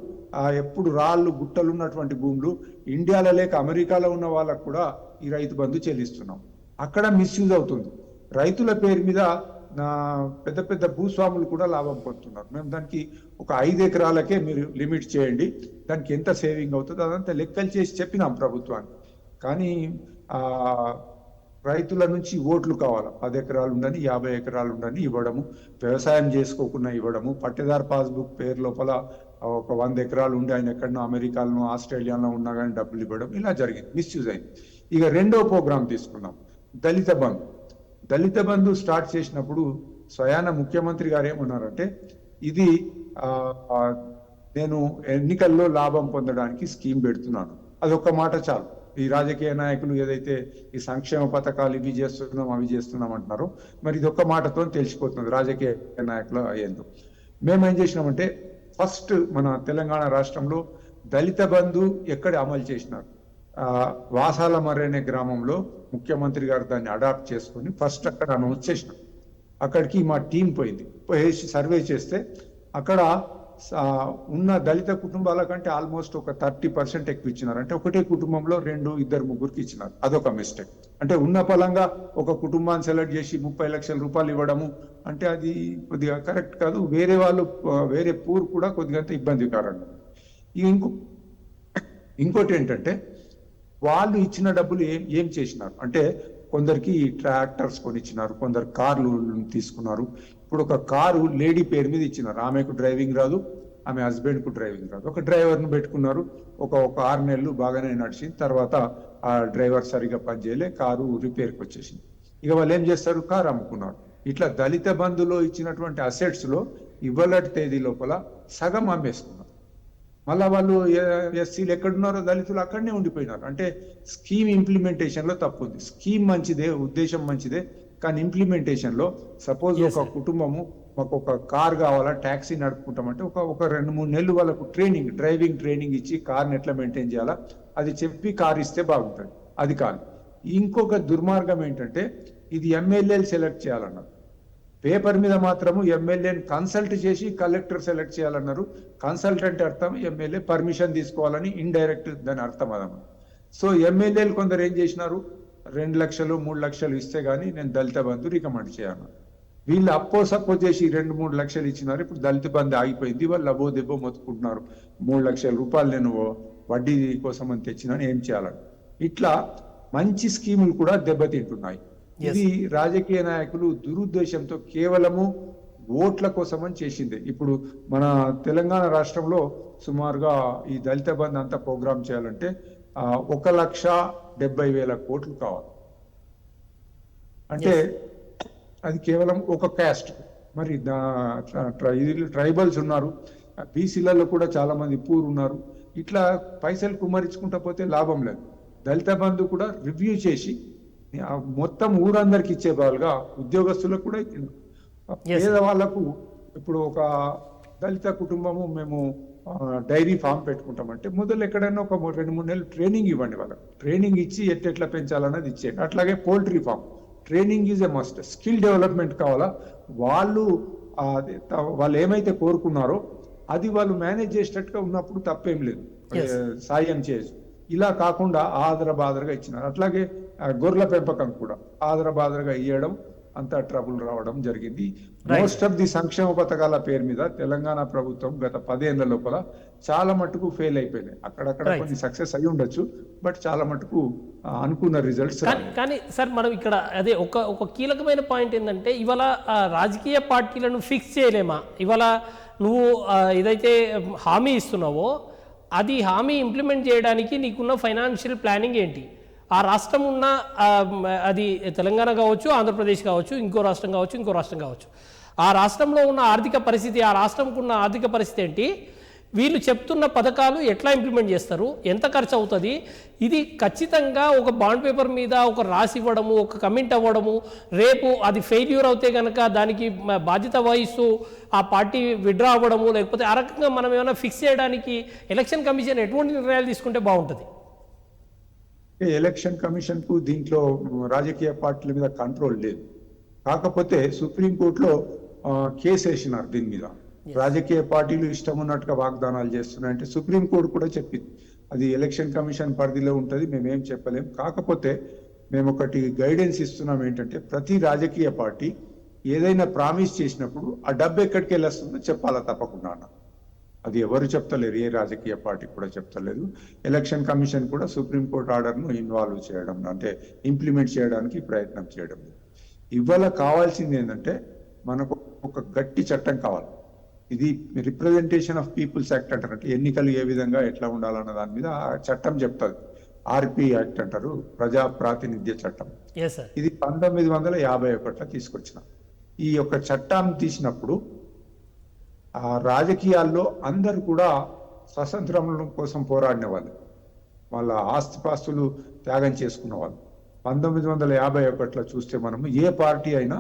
ఎప్పుడు రాళ్ళు గుట్టలు ఉన్నటువంటి భూములు ఇండియాలో లేక అమెరికాలో ఉన్న వాళ్ళకు కూడా ఈ రైతు బంధు చెల్లిస్తున్నాం. అక్కడ మిస్యూజ్ అవుతుంది. రైతుల పేరు మీద పెద్ద పెద్ద భూస్వాములు కూడా లాభం పొందుతున్నారు. మేము దానికి ఒక 5 ఎకరాలకే మీరు లిమిట్ చేయండి, దానికి ఎంత సేవింగ్ అవుతుందో అదంతా లెక్కలు చేసి చెప్పినాం ప్రభుత్వానికి. కానీ రైతుల నుంచి ఓట్లు కావాలి, 10 ఎకరాలు ఉండని 50 ఎకరాలు ఉండని ఇవ్వడము, వ్యవసాయం చేసుకోకుండా ఇవ్వడము, పట్టేదారు పాస్బుక్ పేరు లోపల ఒక 100 ఎకరాలు ఉండి ఆయన ఎక్కడో అమెరికాలో ఆస్ట్రేలియాలో ఉన్నా కానీ డబ్బులు ఇవ్వడం, ఇలా జరిగింది, మిస్యూజ్ అయింది. ఇక రెండో ప్రోగ్రాం తీసుకున్నాం, దళిత బంధు. దళిత బంధు స్టార్ట్ చేసినప్పుడు స్వయాన ముఖ్యమంత్రి గారు ఏమన్నారంటే, ఇది నేను ఎన్నికల్లో లాభం పొందడానికి స్కీమ్ పెడుతున్నాను. అదొక మాట చాలు. ఈ రాజకీయ నాయకులు ఏదైతే ఈ సంక్షేమ పథకాలు ఇవి చేస్తున్నాం అవి చేస్తున్నాం అంటున్నారో, మరి ఇది ఒక్క మాటతో తెలిసిపోతుంది రాజకీయ నాయకులు అయ్యేందు. మేమేం చేసినామంటే, ఫస్ట్ మన తెలంగాణ రాష్ట్రంలో దళిత బంధు ఎక్కడ అమలు చేసినారు, వాసాల మర్రి గ్రామంలో ముఖ్యమంత్రి గారు దాన్ని అడాప్ట్ చేసుకొని ఫస్ట్ అక్కడ అనౌన్స్ చేసినాం. అక్కడికి మా టీం పోయింది, పోయేసి సర్వే చేస్తే అక్కడ ఉన్న దళిత కుటుంబాల కంటే ఆల్మోస్ట్ ఒక 30% ఎక్కువ ఇచ్చినారు. అంటే ఒకటే కుటుంబంలో 2, 2, 3 ఇచ్చినారు. అదొక మిస్టేక్. అంటే ఉన్న పలంగా ఒక కుటుంబాన్ని సెలెక్ట్ చేసి 30 లక్షల రూపాయలు ఇవ్వడము అంటే అది కొద్దిగా కరెక్ట్ కాదు. వేరే వాళ్ళు వేరే పూర్ కూడా కొద్దిగా ఇబ్బందికరంగా. ఇంకోటి ఏంటంటే, వాళ్ళు ఇచ్చిన డబ్బులు ఏం చేసినారు అంటే, కొందరికి ట్రాక్టర్స్ కొనిచ్చినారు, కొందరు కార్లు తీసుకున్నారు. ఇప్పుడు ఒక కారు లేడీ పేరు మీద ఇచ్చినారు, ఆమెకు డ్రైవింగ్ రాదు, ఆమె హస్బెండ్ కు డ్రైవింగ్ రాదు. ఒక డ్రైవర్ను పెట్టుకున్నారు, ఒక 6 నెలలు బాగానే నడిచింది. తర్వాత ఆ డ్రైవర్ సరిగా పనిచేయలే, కారు రిపేర్కి వచ్చేసింది. ఇక వాళ్ళు ఏం చేస్తారు, కారు అమ్ముకున్నారు. ఇట్లా దళిత బంధులో ఇచ్చినటువంటి అసెట్స్ లో ఇవ్వలటి తేదీ లోపల సగం అమ్మేసుకున్నారు. మళ్ళా వాళ్ళు ఎస్సీలు ఎక్కడున్నారో దళితులు అక్కడనే ఉండిపోయినారు. అంటే స్కీమ్ ఇంప్లిమెంటేషన్ లో తప్పు ఉంది. స్కీమ్ మంచిదే, ఉద్దేశం మంచిదే, కానీ ఇంప్లిమెంటేషన్ లో సపోజ్ ఒక కుటుంబము మాకు ఒక కార్ కావాలా, ట్యాక్సీ నడుపుకుంటామంటే ఒక 2-3 నెలలు వాళ్ళకు డ్రైవింగ్ ట్రైనింగ్ ఇచ్చి కార్ని ఎట్లా మెయింటైన్ చేయాలా అది చెప్పి కార్ ఇస్తే బాగుంటుంది. అది కాదు. ఇంకొక దుర్మార్గం ఏంటంటే, ఇది ఎమ్మెల్యేలు సెలెక్ట్ చేయాలన్నారు. పేపర్ మీద మాత్రము ఎమ్మెల్యేని కన్సల్ట్ చేసి కలెక్టర్ సెలెక్ట్ చేయాలన్నారు. కన్సల్టెంట్ అర్థం ఎమ్మెల్యే పర్మిషన్ తీసుకోవాలని ఇండైరెక్ట్ దాని అర్థం అదమ్మా. సో ఎమ్మెల్యేలు కొందరు ఏం చేసినారు, 2 లక్షలు 3 లక్షలు ఇస్తే గానీ నేను దళిత బంధు రికమెండ్ చేయను. వీళ్ళు సపోజ్ చేసి 2-3 లక్షలు ఇచ్చినారు. ఇప్పుడు దళిత బంధు ఆగిపోయింది, వాళ్ళు అబో దెబ్బో మొత్తుకుంటున్నారు. 3 లక్షల రూపాయలు నేను వడ్డీ కోసం అని తెచ్చినాను, ఏం చేయాలని. ఇట్లా మంచి స్కీములు కూడా దెబ్బతింటున్నాయి. ఇది రాజకీయ నాయకులు దురుద్దేశంతో కేవలము ఓట్ల కోసం అని చేసింది. ఇప్పుడు మన తెలంగాణ రాష్ట్రంలో సుమారుగా ఈ దళిత బంధు అంతా ప్రోగ్రామ్ చేయాలంటే 1,70,000 కోట్లు కావాలి. అంటే అది కేవలం ఒక క్యాస్ట్. మరి ట్రైబల్స్ ఉన్నారు, బీసీలలో కూడా చాలా మంది పూర్ ఉన్నారు. ఇట్లా పైసలు కుమ్మరించుకుంటా పోతే లాభం లేదు. దళిత బంధు కూడా రివ్యూ చేసి మొత్తం ఊరందరికి ఇచ్చే బదులుగా ఉద్యోగస్తులకు కూడా పేదవాళ్లకు, ఇప్పుడు ఒక దళిత కుటుంబము మేము డైరీ ఫామ్ పెట్టుకుంటామంటే మొదలు ఎక్కడైనా ఒక 2-3 నెలలు ట్రైనింగ్ ఇవ్వండి. వాళ్ళకి ట్రైనింగ్ ఇచ్చి ఎట్లా పెంచాలన్నది ఇచ్చేయండి. అట్లాగే poultry form training is a must. Skill development కావాలా. వాళ్ళు ఏమైతే కోరుకున్నారో అది వాళ్ళు మేనేజ్ చేసేటట్టుగా ఉన్నప్పుడు తప్పేం లేదు, సాయం చేయొచ్చు. ఇలా కాకుండా ఆదరబాదరగా ఇచ్చినారు. అట్లాగే గొర్రెల పెంపకం కూడా ఆదరబాదరగా ఇవ్వడం, అంతా ట్రబుల్ రావడం జరిగింది. మోస్ట్ ఆఫ్ ది సంక్షేమ పథకాల పేరు మీద తెలంగాణ ప్రభుత్వం గత 10 ఏళ్ల లోపల చాలా మటుకు ఫెయిల్ అయిపోయినాయి. అక్కడక్కడ కొన్ని సక్సెస్ అయి ఉండొచ్చు, బట్ చాలా మటుకు అనుకున్న రిజల్ట్స్. కానీ సార్, మనం ఇక్కడ అదే ఒక కీలకమైన పాయింట్ ఏంటంటే, ఇవాళ రాజకీయ పార్టీలను ఫిక్స్ చేయలేమా? ఇవాళ నువ్వు ఏదైతే హామీ ఇస్తున్నావో అది హామీ ఇంప్లిమెంట్ చేయడానికి నీకున్న ఫైనాన్షియల్ ప్లానింగ్ ఏంటి? ఆ రాష్ట్రం ఉన్న అది తెలంగాణ కావచ్చు, ఆంధ్రప్రదేశ్ కావచ్చు, ఇంకో రాష్ట్రం కావచ్చు, ఆ రాష్ట్రంలో ఉన్న ఆర్థిక పరిస్థితి, ఆ రాష్ట్రంకు ఉన్న ఆర్థిక పరిస్థితి ఏంటి? వీళ్ళు చెప్తున్న పథకాలు ఎట్లా ఇంప్లిమెంట్ చేస్తారు, ఎంత ఖర్చు అవుతుంది, ఇది ఖచ్చితంగా ఒక బాండ్ పేపర్ మీద ఒక రాసి ఇవ్వడము, ఒక కమిట్ అవ్వడము, రేపు అది ఫెయిల్యూర్ అవుతే కనుక దానికి బాధ్యత వహిస్తూ ఆ పార్టీ విడ్రా అవ్వడము, లేకపోతే ఆ రకంగా మనం ఏమైనా ఫిక్స్ చేయడానికి ఎలక్షన్ కమిషన్ ఎటువంటి నిర్ణయాలు తీసుకుంటే బాగుంటుంది? ఎలక్షన్ కమిషన్ కు దీంట్లో రాజకీయ పార్టీల మీద కంట్రోల్ లేదు. కాకపోతే సుప్రీంకోర్టులో కేసు వేసినారు దీని మీద. రాజకీయ పార్టీలు ఇష్టం ఉన్నట్టుగా వాగ్దానాలు చేస్తున్నాయంటే సుప్రీంకోర్టు కూడా చెప్పింది అది ఎలక్షన్ కమిషన్ పరిధిలో ఉంటుంది, మేమేం చెప్పలేం. కాకపోతే మేము ఒకటి గైడెన్స్ ఇస్తున్నాం ఏంటంటే ప్రతి రాజకీయ పార్టీ ఏదైనా ప్రామిస్ చేసినప్పుడు ఆ డబ్బు ఎక్కడికి వెళ్ళొస్తుందో చెప్పాలా తప్పకుండా. అది ఎవరు చెప్తలేరు, ఏ రాజకీయ పార్టీ కూడా చెప్తలేదు. ఎలక్షన్ కమిషన్ కూడా సుప్రీంకోర్టు ఆర్డర్ను ఇన్వాల్వ్ చేయడం అంటే ఇంప్లిమెంట్ చేయడానికి ప్రయత్నం చేయడం. ఇవాళ కావాల్సింది ఏంటంటే మనకు ఒక గట్టి చట్టం కావాలి. ఇది రిప్రజెంటేషన్ ఆఫ్ పీపుల్స్ యాక్ట్ అంటారు, అంటే ఎన్నికలు ఏ విధంగా ఎట్లా ఉండాలన్న దాని మీద ఆ చట్టం చెప్తుంది. ఆర్పి యాక్ట్ అంటారు, ప్రజా ప్రాతినిధ్య చట్టం. ఇది 1951లో తీసుకొచ్చిన ఈ యొక్క చట్టం తీసినప్పుడు ఆ రాజకీయాల్లో అందరు కూడా స్వతంత్రం కోసం పోరాడిన వాళ్ళు, వాళ్ళ ఆస్తిపాస్తులు త్యాగం చేసుకున్న వాళ్ళు. 1951లో చూస్తే మనము ఏ పార్టీ అయినా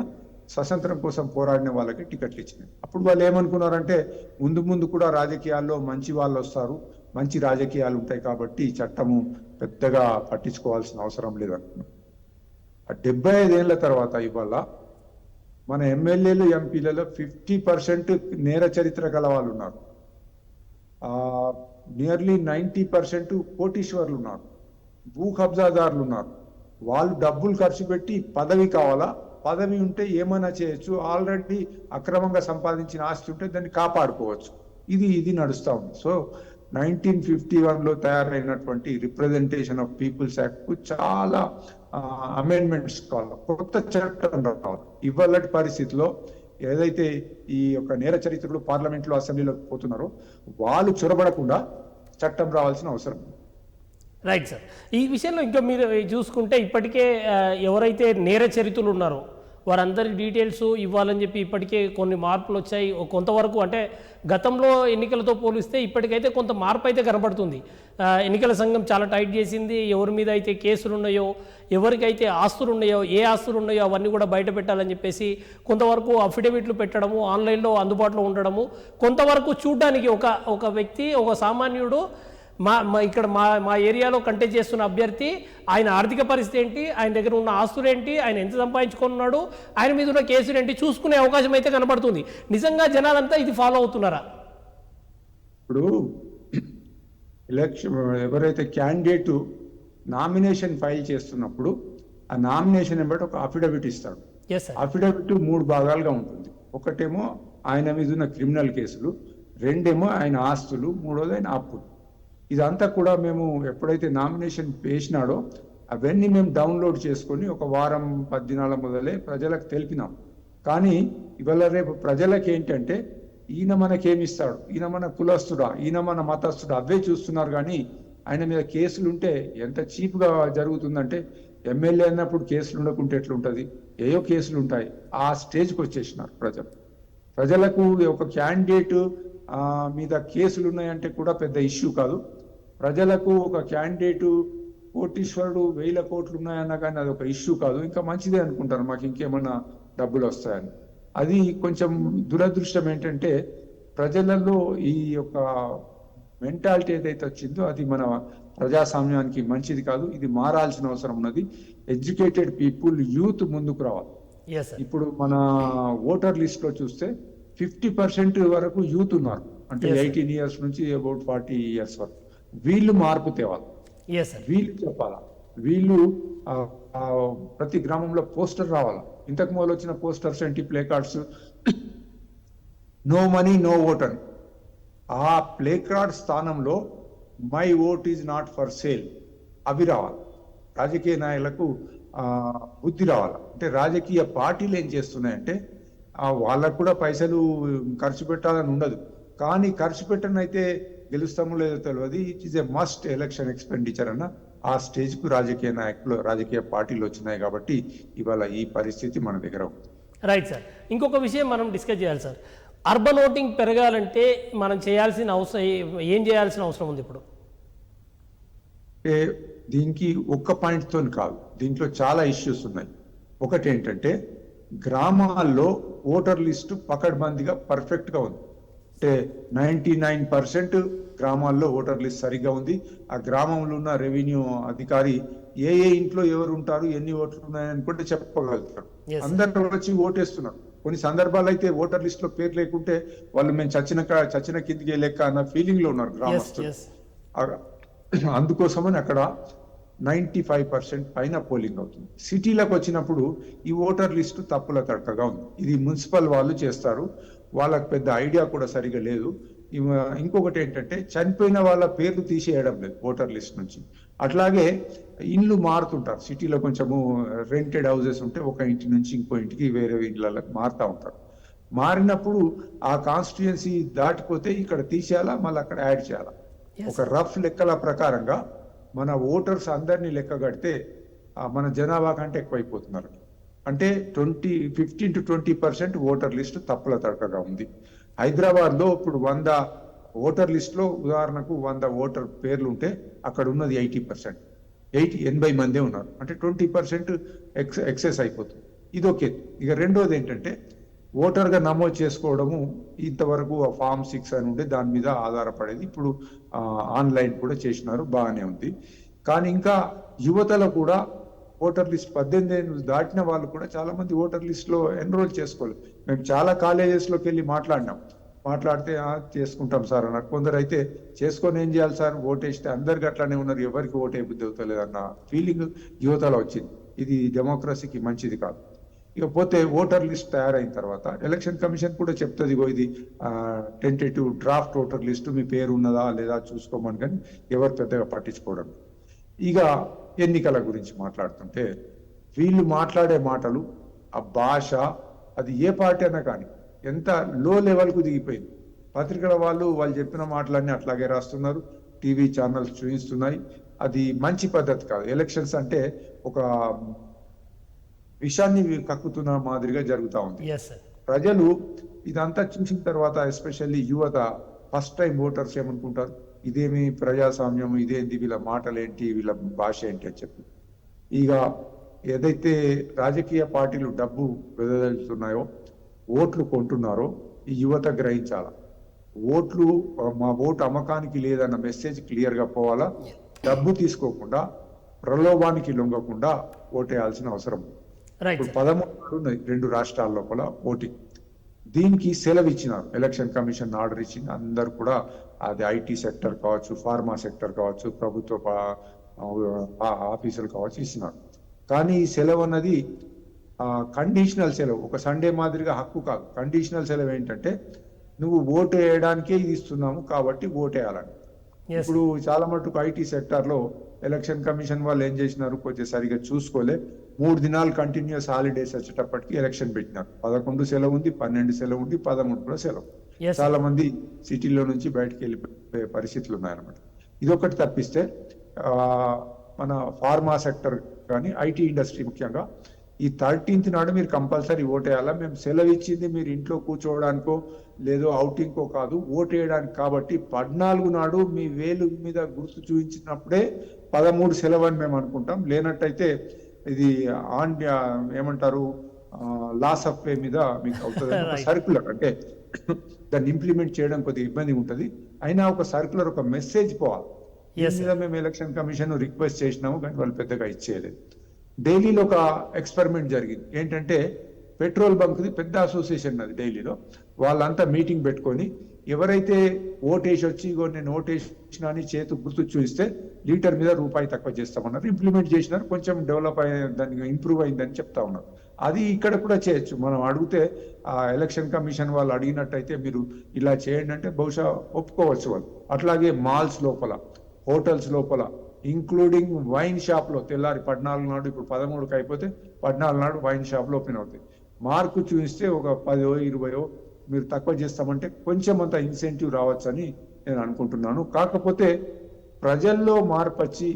స్వతంత్రం కోసం పోరాడిన వాళ్ళకి టికెట్లు ఇచ్చినాయి. అప్పుడు వాళ్ళు ఏమనుకున్నారంటే ముందు ముందు కూడా రాజకీయాల్లో మంచి వాళ్ళు వస్తారు, మంచి రాజకీయాలు ఉంటాయి కాబట్టి ఈ చట్టము పెద్దగా పట్టించుకోవాల్సిన అవసరం లేదనుకున్నాం. 75 ఏళ్ల తర్వాత ఇవాళ మన ఎమ్మెల్యేలు ఎంపీలలో 50% నేర చరిత్ర గల వాళ్ళు ఉన్నారు. నియర్లీ 90% కోటీశ్వర్లు ఉన్నారు, భూ కబ్జాదారులు ఉన్నారు. వాళ్ళు డబ్బులు ఖర్చు పెట్టి పదవి కావాలా, పదవి ఉంటే ఏమైనా చేయొచ్చు, ఆల్రెడీ అక్రమంగా సంపాదించిన ఆస్తి ఉంటే దాన్ని కాపాడుకోవచ్చు. ఇది నడుస్తూ ఉంది. సో 1951లో తయారైనటువంటి రిప్రజెంటేషన్ ఆఫ్ పీపుల్స్ యాక్ట్ కు చాలా అమెండ్మెంట్స్ కావాలి, కొత్త చట్టం రావాలి. ఇవాళ పరిస్థితిలో ఏదైతే ఈ యొక్క నేర చరిత్రలు పార్లమెంట్లో అసెంబ్లీలో పోతున్నారో వాళ్ళు చొరబడకుండా చట్టం రావాల్సిన అవసరం. రైట్ సార్, ఈ విషయంలో ఇంకా మీరు చూసుకుంటే ఇప్పటికే ఎవరైతే నేర చరిత్రలు ఉన్నారో వారందరి డీటెయిల్స్ ఇవ్వాలని చెప్పి ఇప్పటికే కొన్ని మార్పులు వచ్చాయి. కొంతవరకు అంటే గతంలో ఎన్నికలతో పోలిస్తే ఇప్పటికైతే కొంత మార్పు అయితే కనబడుతుంది. ఎన్నికల సంఘం చాలా టైట్ చేసింది. ఎవరి మీద అయితే కేసులు ఉన్నాయో, ఎవరికైతే ఆస్తులు ఉన్నాయో, ఏ ఆస్తులు ఉన్నాయో అవన్నీ కూడా బయట పెట్టాలని చెప్పేసి కొంతవరకు అఫిడవిట్లు పెట్టడము, ఆన్లైన్లో అందుబాటులో ఉండడము, కొంతవరకు చూడడానికి ఒక వ్యక్తి, ఒక సామాన్యుడు ఇక్కడ మా ఏరియాలో కంటెస్ట్ చేస్తున్న అభ్యర్థి ఆయన ఆర్థిక పరిస్థితి ఏంటి, ఆయన దగ్గర ఉన్న ఆస్తులు ఏంటి, ఆయన ఎంత సంపాదించుకున్నాడు, ఆయన మీద ఉన్న కేసులు ఏంటి చూసుకునే అవకాశం అయితే కనబడుతుంది. నిజంగా జనాలంతా ఇది ఫాలో అవుతున్నారా? ఇప్పుడు ఎలక్షన్ ఎవరైతే క్యాండిడేట్ నామినేషన్ ఫైల్ చేస్తున్నప్పుడు ఆ నామినేషన్ బట్టి ఒక అఫిడవిట్ ఇస్తాడు. అఫిడవిట్ 3 భాగాలుగా ఉంటుంది. ఒకటేమో ఆయన మీద ఉన్న క్రిమినల్ కేసులు, రెండేమో ఆయన ఆస్తులు, మూడోది ఆయన అప్పులు. ఇదంతా కూడా మేము ఎప్పుడైతే నామినేషన్ వేసినాడో అవన్నీ మేము డౌన్లోడ్ చేసుకొని ఒక వారం 10 దినాల మొదలే ప్రజలకు తెలిపినాం. కానీ ఇవాళ రేపు ప్రజలకు ఏంటంటే ఈయన మనకేమిస్తాడు, ఈయన మన కులస్తుడా, ఈయన మన మతస్థుడా అవే చూస్తున్నారు. కానీ ఆయన మీద కేసులు ఉంటే ఎంత చీప్గా జరుగుతుందంటే ఎమ్మెల్యే అన్నప్పుడు కేసులు ఉండకుంటే ఎట్లుంటుంది, ఏయో కేసులు ఉంటాయి. ఆ స్టేజ్కి వచ్చేసినారు ప్రజలకు. ఒక క్యాండిడేట్ మీద కేసులు ఉన్నాయంటే కూడా పెద్ద ఇష్యూ కాదు. ప్రజలకు ఒక క్యాండిడేటు కోటీశ్వరుడు 1000 కోట్లు ఉన్నాయన్నా కానీ అది ఒక ఇష్యూ కాదు, ఇంకా మంచిదే అనుకుంటారు, మాకు ఇంకేమన్నా డబ్బులు వస్తాయని. అది కొంచెం దురదృష్టం ఏంటంటే ప్రజలలో ఈ యొక్క మెంటాలిటీ ఏదైతే వచ్చిందో అది మన ప్రజాస్వామ్యానికి మంచిది కాదు. ఇది మారాల్సిన అవసరం ఉన్నది. ఎడ్యుకేటెడ్ పీపుల్, యూత్ ముందుకు రావాలి. ఇప్పుడు మన ఓటర్ లిస్ట్ లో చూస్తే 50% వరకు యూత్ ఉన్నారు, అంటే 18 years నుంచి అబౌట్ 40 years వరకు. వీళ్ళు మార్పు తేవాలి, వీళ్ళు చెప్పాలా, వీళ్ళు ప్రతి గ్రామంలో పోస్టర్ రావాలా. ఇంతకు మొదలు వచ్చిన పోస్టర్స్ ఏంటి, play cards, no money no vote అని. ఆ ప్లే కార్డ్ స్థానంలో my vote is not for sale అవి రావాలి. రాజకీయ నాయకులకు బుద్ధి రావాలి. అంటే రాజకీయ పార్టీలు ఏం చేస్తున్నాయంటే వాళ్ళకు కూడా పైసలు ఖర్చు పెట్టాలని ఉండదు, కానీ ఖర్చు పెట్టనైతే గెలుస్తామో లేదో తెలియదు. It is a must election expenditure అన్న ఆ స్టేజ్కు రాజకీయ నాయకులు, రాజకీయ పార్టీలు వచ్చినాయి కాబట్టి ఇవాళ ఈ పరిస్థితి మన దగ్గర ఉంది. రైట్ సార్, ఇంకొక విషయం మనం డిస్కస్ చేయాలి సార్. అర్బన్ ఓటింగ్ పెరగాలంటే మనం చేయాల్సిన అవసరం ఏం చేయాల్సిన అవసరం ఉంది ఇప్పుడు? అంటే దీనికి ఒక్క పాయింట్తో కాదు, దీంట్లో చాలా ఇష్యూస్ ఉన్నాయి. ఒకటి ఏంటంటే గ్రామాల్లో ఓటర్ లిస్టు పకడ్బందీగా పర్ఫెక్ట్గా ఉంది. అంటే 99% గ్రామాల్లో ఓటర్ లిస్ట్ సరిగ్గా ఉంది. ఆ గ్రామంలో ఉన్న రెవెన్యూ అధికారి ఏ ఇంట్లో ఎవరు ఉంటారు, ఎన్ని ఓట్లు ఉన్నాయని కూడా చెప్పగలుగుతారు. అందరూ వచ్చి ఓటేస్తున్నారు. కొన్ని సందర్భాలు అయితే ఓటర్ లిస్ట్ లో పేరు లేకుంటే వాళ్ళు మేము చచ్చిన కిందికి లెక్క అన్న ఫీలింగ్ లో ఉన్నారు గ్రామస్తులు. అందుకోసమని అక్కడ 95% పైన పోలింగ్ అవుతుంది. సిటీలకు వచ్చినప్పుడు ఈ ఓటర్ లిస్టు తప్పుల తడకగా ఉంది. ఇది మున్సిపల్ వాళ్ళు చేస్తారు, వాళ్ళకి పెద్ద ఐడియా కూడా సరిగా లేదు. ఇంకొకటి ఏంటంటే చనిపోయిన వాళ్ళ పేర్లు తీసేయడం లేదు ఓటర్ లిస్ట్ నుంచి. అట్లాగే ఇండ్లు మారుతుంటారు. సిటీలో కొంచెము రెంటెడ్ హౌసెస్ ఉంటే ఒక ఇంటి నుంచి ఇంకో ఇంటికి వేరే ఇళ్ళకి మారుతూ ఉంటారు. మారినప్పుడు ఆ కాన్స్టిట్యుయెన్సీ దాటిపోతే ఇక్కడ తీసేయాలా, మళ్ళీ అక్కడ యాడ్ చేయాలా. ఒక రఫ్ లెక్కల ప్రకారంగా మన ఓటర్స్ అందరినీ లెక్క కడితే మన జనాభా కంటే ఎక్కువైపోతున్నారు. అంటే 15 to 20% ఓటర్ లిస్టు తప్పుల తడకగా ఉంది. హైదరాబాద్ లో ఇప్పుడు 100 ఓటర్ లిస్ట్ లో ఉదాహరణకు 100 ఓటర్ పేర్లు ఉంటే అక్కడ ఉన్నది 80%, 80 మందే ఉన్నారు. అంటే 20% ఎక్సెస్ అయిపోతుంది. ఇది ఓకే. ఇక రెండోది ఏంటంటే ఓటర్గా నమోదు చేసుకోవడము ఇంతవరకు ఫామ్ 6 అని ఉంటే దాని మీద ఆధారపడేది. ఇప్పుడు ఆన్లైన్ కూడా చేసినారు, బాగానే ఉంది. కానీ ఇంకా యువతలో కూడా ఓటర్ లిస్ట్ 18 ఏళ్ళు దాటిన వాళ్ళు కూడా చాలా మంది ఓటర్ లిస్ట్ లో ఎన్రోల్ చేసుకోలేదు. మేము చాలా కాలేజెస్లోకి వెళ్ళి మాట్లాడితే చేసుకుంటాం సార్ అన్నారు. కొందరు అయితే చేసుకొని ఏం చేయాలి సార్, ఓటేస్తే అందరికి అట్లానే ఉన్నారు, ఎవరికి ఓటే బుద్ధి అవుతలేదు అన్న ఫీలింగ్ యువతలో వచ్చింది. ఇది డెమోక్రసీకి మంచిది కాదు. ఇకపోతే ఓటర్ లిస్ట్ తయారైన తర్వాత ఎలక్షన్ కమిషన్ కూడా చెప్తుంది, ఇది టెంటేటివ్ డ్రాఫ్ట్ ఓటర్ లిస్టు, మీ పేరు ఉన్నదా లేదా చూసుకోమని. కానీ ఎవరు పెద్దగా పట్టించుకోవడం. ఇక ఎన్నికల గురించి మాట్లాడుతుంటే వీళ్ళు మాట్లాడే మాటలు, ఆ భాష, అది ఏ పార్టీ అయినా కానీ ఎంత లో లెవెల్కు దిగిపోయింది. పత్రికల వాళ్ళు చెప్పిన మాటలన్నీ అట్లాగే రాస్తున్నారు, టీవీ ఛానల్స్ చూపిస్తున్నాయి. అది మంచి పద్ధతి కాదు. ఎలక్షన్స్ అంటే ఒక విషయాన్ని కక్కుతున్న మాదిరిగా జరుగుతూ ఉంది. ప్రజలు ఇదంతా చూసిన తర్వాత ఎస్పెషల్లీ యువత, ఫస్ట్ టైం ఓటర్స్ ఏమనుకుంటారు, ఇదేమి ప్రజాస్వామ్యం, ఇదేంటి, వీళ్ళ మాటలేంటి, వీళ్ళ భాష ఏంటి అని చెప్పి. ఇక ఏదైతే రాజకీయ పార్టీలు డబ్బు వెదజల్లుతున్నాయో, ఓట్లు కొంటున్నారో ఈ యువత గ్రహించాల. మా ఓటు అమ్మకానికి లేదన్న మెసేజ్ క్లియర్ గా పోవాలా. డబ్బు తీసుకోకుండా, ప్రలోభానికి లొంగకుండా ఓటేయాల్సిన అవసరం. ఇప్పుడు 13 ఉన్నాయి 2 రాష్ట్రాల లోపల ఓటింగ్. దీనికి సెలవు ఇచ్చినారు, ఎలక్షన్ కమిషన్ ఆర్డర్ ఇచ్చింది. అందరు కూడా అది ఐటీ సెక్టర్ కావచ్చు, ఫార్మా సెక్టర్ కావచ్చు, ప్రభుత్వ ఆఫీసులు కావచ్చు ఇచ్చినారు. కానీ ఈ సెలవు అన్నది కండిషనల్ సెలవు, ఒక సండే మాదిరిగా హక్కు కాదు. కండిషనల్ సెలవు ఏంటంటే నువ్వు ఓటు వేయడానికే ఇది ఇస్తున్నాము కాబట్టి ఓటేయాలని. ఇప్పుడు చాలా మటుకు ఐటీ సెక్టర్ లో ఎలక్షన్ కమిషన్ వాళ్ళు ఏం చేసినారు, కొంచెం సరిగా చూసుకోలే. 3 దినాలు కంటిన్యూస్ హాలిడేస్ వచ్చేటప్పటికి ఎలక్షన్ పెట్టినారు. 11 సెలవు ఉంది, 12 సెలవు ఉంది, 13 కూడా సెలవు. చాలా మంది సిటీలో నుంచి బయటకు వెళ్ళిపోయే పరిస్థితులు ఉన్నాయన్నమాట. ఇదొకటి తప్పిస్తే మన ఫార్మా సెక్టర్ కానీ ఐటీ ఇండస్ట్రీ ముఖ్యంగా ఈ 13th నాడు మీరు కంపల్సరీ ఓటేయాలా. మేము సెలవు ఇచ్చింది మీరు ఇంట్లో కూర్చోవడానికో లేదో అవుటింగ్కో కాదు, ఓటేయడానికి. కాబట్టి 14 నాడు మీ వేలు మీద గుర్తు చూపించినప్పుడే 13 సెలవు అని మేము అనుకుంటాం. లేనట్టయితే ఇది ఏమంటారు, లాస్ ఆఫ్ పే మీద మీకు అవుతుంది. సర్క్యులర్ అంటే దాన్ని ఇంప్లిమెంట్ చేయడం కొద్దిగా ఇబ్బంది ఉంటుంది. అయినా ఒక సర్క్యులర్, ఒక మెసేజ్ పోవాలి. మీద మేము ఎలక్షన్ కమిషన్ రిక్వెస్ట్ చేసినాము, కానీ వాళ్ళు పెద్దగా ఇచ్చేయలేదు. ఢిల్లీలో ఒక ఎక్స్పెరిమెంట్ జరిగింది. ఏంటంటే పెట్రోల్ బంక్ది పెద్ద అసోసియేషన్ అది ఢిల్లీలో. వాళ్ళంతా మీటింగ్ పెట్టుకొని ఎవరైతే ఓటేసి వచ్చి నేను ఓటేసిన అని చేతు గుర్తు చూపిస్తే లీటర్ మీద రూపాయి తక్కువ చేస్తామన్నారు. ఇంప్లిమెంట్ చేసినారు, కొంచెం డెవలప్ దానికి ఇంప్రూవ్ అయిందని చెప్తా ఉన్నారు. అది ఇక్కడ కూడా చేయొచ్చు. మనం అడిగితే ఆ ఎలక్షన్ కమిషన్ వాళ్ళు అడిగినట్టయితే మీరు ఇలా చేయండి అంటే బహుశా ఒప్పుకోవచ్చు వాళ్ళు. అట్లాగే మాల్స్ లోపల, హోటల్స్ లోపల, ఇంక్లూడింగ్ వైన్ షాప్ లో తెల్లారి 14 నాడు, ఇప్పుడు 13కి అయిపోతే 14 నాడు వైన్ షాప్ లో ఓపెన్ అవుతాయి. మార్కు చూపిస్తే ఒక 10 20 మీరు తక్కువ చేస్తామంటే కొంచెం అంత ఇన్సెంటివ్ రావచ్చు అని నేను అనుకుంటున్నాను. కాకపోతే ప్రజల్లో మార్పు వచ్చి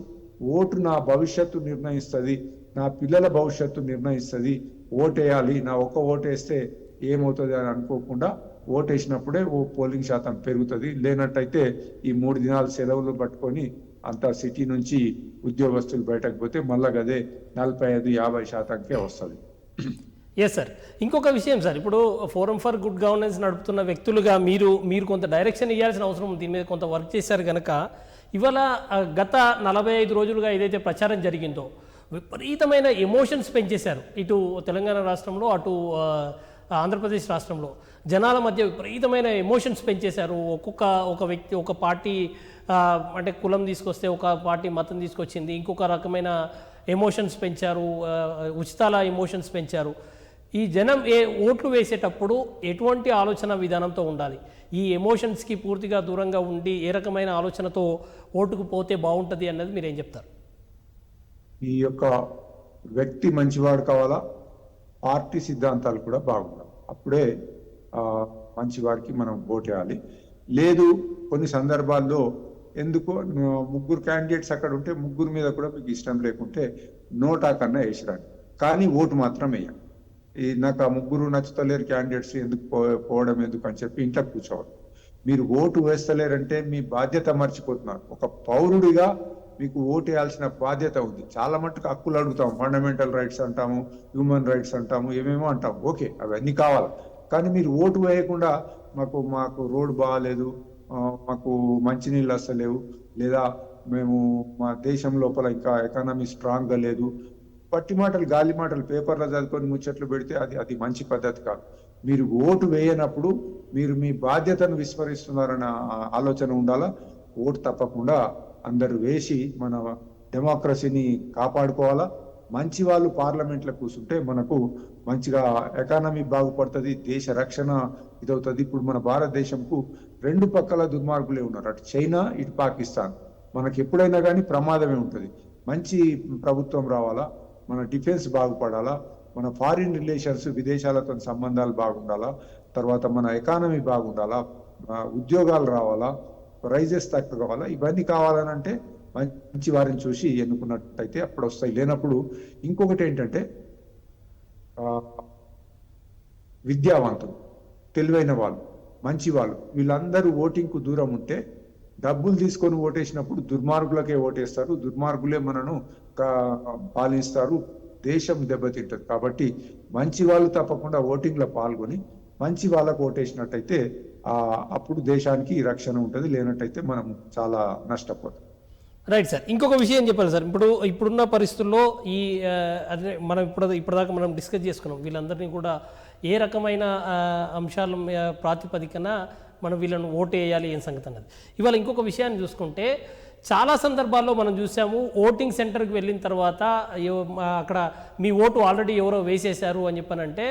ఓటు నా భవిష్యత్తు నిర్ణయిస్తుంది, నా పిల్లల భవిష్యత్తు నిర్ణయిస్తుంది, ఓటేయాలి, నా ఒక్క ఓటేస్తే ఏమవుతుంది అని అనుకోకుండా ఓటేసినప్పుడే పోలింగ్ శాతం పెరుగుతుంది. లేనట్టయితే ఈ 3 దినాలు సెలవులు పట్టుకొని అంతా సిటీ నుంచి ఉద్యోగస్తులు బయటకు పోతే మళ్ళా అదే 45-50%కే వస్తుంది. Yes sir. ఇంకొక విషయం సార్, ఇప్పుడు ఫోరం ఫర్ గుడ్ గవర్నెన్స్ నడుపుతున్న వ్యక్తులుగా మీరు కొంత డైరెక్షన్ ఇవ్వాల్సిన అవసరం ఉంది. దీని మీద కొంత వర్క్ చేశారు కనుక ఇవాళ గత 45 రోజులుగా ఏదైతే ప్రచారం జరిగిందో విపరీతమైన ఎమోషన్స్ పెంచేశారు. ఇటు తెలంగాణ రాష్ట్రంలో, అటు ఆంధ్రప్రదేశ్ రాష్ట్రంలో జనాల మధ్య విపరీతమైన ఎమోషన్స్ పెంచేశారు. ఒక వ్యక్తి ఒక పార్టీ అంటే కులం తీసుకొస్తే ఒక పార్టీ మతం తీసుకొచ్చింది, ఇంకొక రకమైన ఎమోషన్స్ పెంచారు, ఉచితాల ఎమోషన్స్ పెంచారు. ఈ జనం ఓట్లు వేసేటప్పుడు ఎటువంటి ఆలోచన విధానంతో ఉండాలి? ఈ ఎమోషన్స్కి పూర్తిగా దూరంగా ఉండి ఏ రకమైన ఆలోచనతో ఓటుకు పోతే బాగుంటుంది అన్నది మీరేం చెప్తారు? ఈ యొక్క వ్యక్తి మంచివాడు కావాలా, పార్టీ సిద్ధాంతాలు కూడా బాగుండాలి. అప్పుడే మంచివాడికి మనం ఓటేయాలి. లేదు కొన్ని సందర్భాల్లో ఎందుకో 3 క్యాండిడేట్స్ అక్కడ ఉంటే 3 మీద కూడా మీకు ఇష్టం లేకుంటే నోటా కన్నా వేసిరండి, కానీ ఓటు మాత్రం వేయండి. నాకు ఆ 3 నచ్చుతలేరు క్యాండిడేట్స్ ఎందుకు పోవడం ఎందుకు అని చెప్పి ఇంట్లో కూర్చోవాలి. మీరు ఓటు వేస్తలేరంటే మీ బాధ్యత మర్చిపోతున్నారు. ఒక పౌరుడిగా మీకు ఓటు వేయాల్సిన బాధ్యత ఉంది. చాలా మట్టుకు హక్కులు అడుగుతాము, ఫండమెంటల్ రైట్స్ అంటాము, హ్యూమన్ రైట్స్ అంటాము, ఏమేమో అంటాము. ఓకే, అవన్నీ కావాలి. కానీ మీరు ఓటు వేయకుండా మాకు రోడ్ బాగాలేదు, మాకు మంచినీళ్ళు వస్తలేవు, లేదా మేము మా దేశం లోపల ఇంకా ఎకానమీ స్ట్రాంగ్గా లేదు, పట్టి మాటలు గాలి మాటలు పేపర్లో చదువుకొని ముచ్చట్లు పెడితే అది మంచి పద్ధతి కాదు. మీరు ఓటు వేయనప్పుడు మీరు మీ బాధ్యతను విస్మరిస్తున్నారన్న ఆలోచన ఉండాలా. ఓటు తప్పకుండా అందరూ వేసి మన డెమోక్రసీని కాపాడుకోవాలా. మంచి వాళ్ళు పార్లమెంట్లో కూర్చుంటే మనకు మంచిగా ఎకానమీ బాగుపడుతుంది, దేశ రక్షణ ఇదవుతుంది. ఇప్పుడు మన భారతదేశంకు 2 పక్కల దుర్మార్గులే ఉన్నారు, అటు చైనా ఇటు పాకిస్తాన్. మనకి ఎప్పుడైనా కానీ ప్రమాదమే ఉంటుంది. మంచి ప్రభుత్వం రావాలా, మన డిఫెన్స్ బాగుపడాలా, మన ఫారిన్ రిలేషన్స్ విదేశాలతో సంబంధాలు బాగుండాలా, తర్వాత మన ఎకానమీ బాగుండాలా, ఉద్యోగాలు రావాలా, ప్రైజెస్ తక్కువ కావాలా. ఇవన్నీ కావాలనంటే మంచి వారిని చూసి ఎన్నుకున్నట్టయితే అప్పుడు వస్తాయి. లేనప్పుడు ఇంకొకటి ఏంటంటే విద్యావంతులు, తెలివైన వాళ్ళు, మంచి వాళ్ళు వీళ్ళందరూ ఓటింగ్కు దూరం ఉంటే డబ్బులు తీసుకొని ఓటేసినప్పుడు దుర్మార్గులకే ఓటేస్తారు, దుర్మార్గులే మనను పాలిస్తారు, దేశం దెబ్బతింటది. కాబట్టి మంచి వాళ్ళు తప్పకుండా ఓటింగ్లో పాల్గొని మంచి వాళ్ళకు ఓటేసినట్టయితే అప్పుడు దేశానికి రక్షణ ఉంటుంది. లేనట్టయితే మనం చాలా నష్టపోతాం. Right sir. ఇంకొక విషయం చెప్పాలి సార్, ఇప్పుడున్న పరిస్థితుల్లో అదే మనం ఇప్పటిదాకా మనం డిస్కస్ చేసుకున్నాం, వీళ్ళందరినీ కూడా ఏ రకమైన అంశాల ప్రాతిపదికన మనం వీళ్ళను ఓటు వేయాలి ఏం సంగతి అన్నది. ఇవాళ ఇంకొక విషయాన్ని చూసుకుంటే చాలా సందర్భాల్లో మనం చూసాము, ఓటింగ్ సెంటర్కి వెళ్ళిన తర్వాత అక్కడ మీ ఓటు ఆల్రెడీ ఎవరో వేసేశారు అని చెప్పానంటే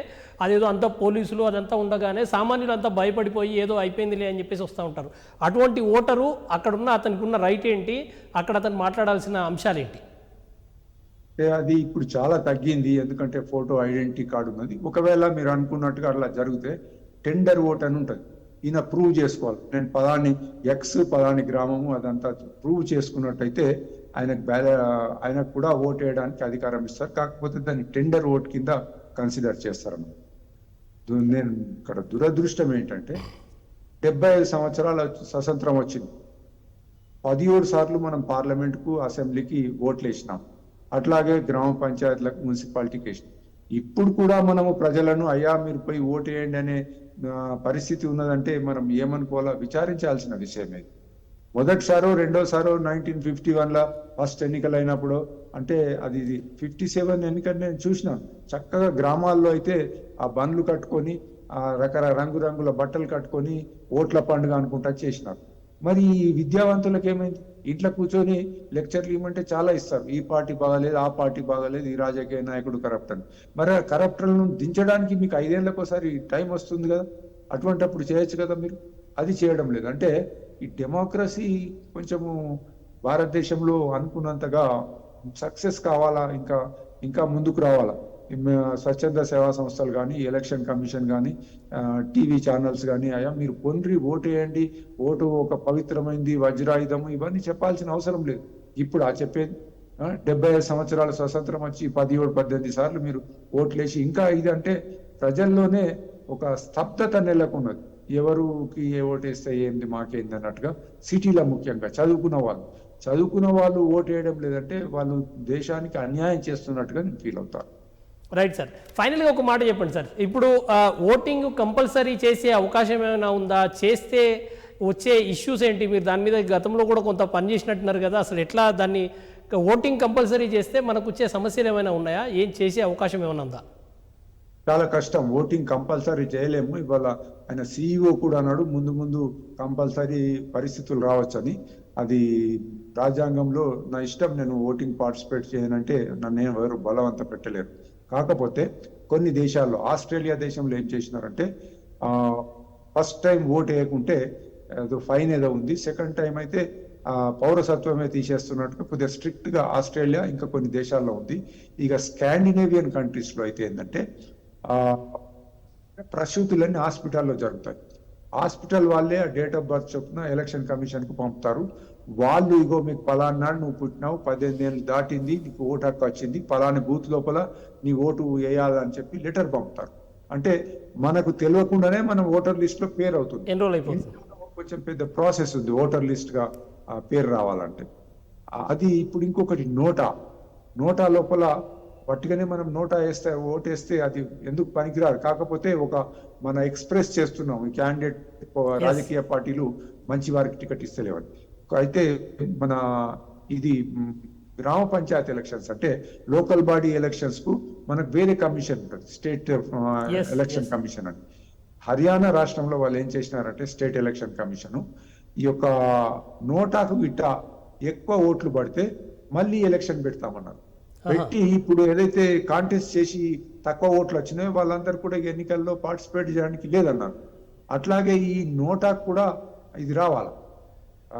అదేదో అంతా పోలీసులు అదంతా ఉండగానే సామాన్యులు అంతా భయపడిపోయి ఏదో అయిపోయిందిలే అని చెప్పేసి వస్తూ ఉంటారు. అటువంటి ఓటరు అక్కడున్న అతనికి ఉన్న రైట్ ఏంటి, అక్కడ అతను మాట్లాడాల్సిన అంశాలు ఏంటి? అది ఇప్పుడు చాలా తగ్గింది, ఎందుకంటే ఫోటో ఐడెంటిటీ కార్డు ఉన్నది. ఒకవేళ మీరు అనుకున్నట్టుగా అట్లా జరిగితే టెండర్ ఓట్ అని ఉంటుంది. ఈయన ప్రూవ్ చేసుకోవాలి, నేను పలాని పలాని గ్రామము అదంతా ప్రూవ్ చేసుకున్నట్టయితే ఆయనకు కూడా ఓటు వేయడానికి అధికారం ఇస్తారు. కాకపోతే దాన్ని టెండర్ ఓట్ కింద కన్సిడర్ చేస్తారన్నమాట. నేను ఇక్కడ దురదృష్టం ఏంటంటే 75 సంవత్సరాల స్వతంత్రం వచ్చింది, 17 సార్లు మనం పార్లమెంట్కు అసెంబ్లీకి ఓట్లు వేసినాం, అట్లాగే గ్రామ పంచాయతీలకు మున్సిపాలిటీకి వేసినాం. ఇప్పుడు కూడా మనము ప్రజలను అయ్యా మీరు పోయి ఓటు వేయండి అనే పరిస్థితి ఉన్నదంటే మనం ఏమనుకోవాలా, విచారించాల్సిన విషయమే. మొదటిసారో రెండోసారో 1951లో ఫస్ట్ ఎన్నికలు అయినప్పుడు అంటే అది 57 ఎన్నికలు నేను చూసినాను. చక్కగా గ్రామాల్లో అయితే ఆ బండ్లు కట్టుకొని ఆ రంగురంగుల బట్టలు కట్టుకొని ఓట్ల పండుగ అనుకుంటా చేసినారు. మరి ఈ విద్యావంతులకు ఏమైంది? ఇంట్లో కూర్చొని లెక్చర్లు ఇవ్వమంటే చాలా ఇస్తారు, ఈ పార్టీ బాగాలేదు, ఆ పార్టీ బాగాలేదు, ఈ రాజకీయ నాయకుడు కరప్ట్ అని. మరి ఆ కరప్టర్లను దించడానికి మీకు 5 ఏళ్ళకి ఒకసారి టైం వస్తుంది కదా, అటువంటిప్పుడు చేయొచ్చు కదా మీరు. అది చేయడం లేదు. అంటే ఈ డెమోక్రసీ కొంచెము భారతదేశంలో అనుకున్నంతగా సక్సెస్ కావాలా, ఇంకా ముందుకు రావాలా. స్వచ్ఛంద సేవా సంస్థలు కానీ, ఎలక్షన్ కమిషన్ కానీ, టీవీ ఛానల్స్ కానీ అయ్యా మీరు పొండ్రి ఓటు వేయండి, ఓటు ఒక పవిత్రమైంది వజ్రాయుధము, ఇవన్నీ చెప్పాల్సిన అవసరం లేదు. ఇప్పుడు చెప్పేది 75 సంవత్సరాల స్వతంత్రం వచ్చి 17-18 సార్లు మీరు ఓట్లేసి ఇంకా ఇది అంటే ప్రజల్లోనే ఒక స్తబ్దత నెలకొన్నది. ఎవరుకి ఏ ఓటేస్తే ఏంది మాకేంది అన్నట్టుగా సిటీలో ముఖ్యంగా చదువుకున్న వాళ్ళు ఓటు వేయడం లేదంటే వాళ్ళు దేశానికి అన్యాయం చేస్తున్నట్టుగా నేను ఫీల్ అవుతాను. రైట్ సార్, ఫైనల్గా ఒక మాట చెప్పండి సార్. ఇప్పుడు ఓటింగ్ కంపల్సరీ చేసే అవకాశం ఏమైనా ఉందా? చేస్తే వచ్చే ఇష్యూస్ ఏంటి? మీరు దాని మీద గతంలో కూడా కొంత పని చేసినట్టున్నారు కదా, అసలు ఎట్లా దాన్ని ఓటింగ్ కంపల్సరీ చేస్తే మనకు వచ్చే సమస్యలు ఏమైనా ఉన్నాయా? ఏం చేసే అవకాశం ఏమైనా ఉందా? చాలా కష్టం. ఓటింగ్ కంపల్సరీ చేయలేము. ఇవాళ ఆయన CEO కూడా అన్నాడు ముందు ముందు కంపల్సరీ పరిస్థితులు రావచ్చని. అది రాజ్యాంగంలో నా ఇష్టం, నేను ఓటింగ్ పార్టిసిపేట్ చేయనంటే నన్ను ఎవరు బలవంత పెట్టలేరు. కాకపోతే కొన్ని దేశాల్లో, ఆస్ట్రేలియా దేశంలో ఏం చేసినారంటే ఫస్ట్ టైం ఓటు వేయకుంటే ఏదో ఫైన్ ఏదో ఉంది, సెకండ్ టైం అయితే పౌరసత్వమే తీసేస్తున్నట్టుగా కొద్దిగా స్ట్రిక్ట్ గా ఆస్ట్రేలియా ఇంకా కొన్ని దేశాల్లో ఉంది. ఇక స్కాండినేవియన్ కంట్రీస్ లో అయితే ఏంటంటే ప్రసూతులన్నీ హాస్పిటల్లో జరుగుతాయి. హాస్పిటల్ వాళ్ళే డేట్ ఆఫ్ బర్త్ చొప్పున ఎలక్షన్ కమిషన్ కు పంపుతారు. వాళ్ళు ఇగో మీకు పలానా నాడు నువ్వు పుట్టినావు, 18 ఏళ్ళు దాటింది, నీకు ఓటు హక్కు వచ్చింది, పలాని బూత్ లోపల నీ ఓటు వేయాలని చెప్పి లెటర్ పంపుతారు. అంటే మనకు తెలియకుండానే మనం ఓటర్ లిస్ట్ లో పేరు అవుతుంది. ఎన్రోల్ అయిపోతుంది. కొంచెం పెద్ద ప్రాసెస్ ఉంది ఓటర్ లిస్ట్ గా పేరు రావాలంటే. అది ఇప్పుడు ఇంకొకటి నోటా లోపల పట్టుగానే మనం ఓటేస్తే అది ఎందుకు పనికిరాదు. కాకపోతే మన ఎక్స్ప్రెస్ చేస్తున్నాం ఈ క్యాండిడేట్ రాజకీయ పార్టీలు మంచి వారికి టికెట్ ఇస్తలేవని. అయితే మన ఇది గ్రామ పంచాయతీ ఎలక్షన్స్ అంటే లోకల్ బాడీ ఎలక్షన్స్ కు మనకు వేరే కమిషన్ ఉంటుంది, స్టేట్ ఎలక్షన్ కమిషన్ అని. హర్యానా రాష్ట్రంలో వాళ్ళు ఏం చేసినారంటే స్టేట్ ఎలక్షన్ కమిషన్ ఈ యొక్క నోటాకు గిట్ట ఎక్కువ ఓట్లు పడితే మళ్ళీ ఎలక్షన్ పెడతామన్నారు. పెట్టి ఇప్పుడు ఏదైతే కాంటెస్ట్ చేసి తక్కువ ఓట్లు వచ్చినాయో వాళ్ళందరూ కూడా ఎన్నికల్లో పార్టిసిపేట్ చేయడానికి లేదన్నారు. అట్లాగే ఈ నోటాకు కూడా ఇది రావాలి.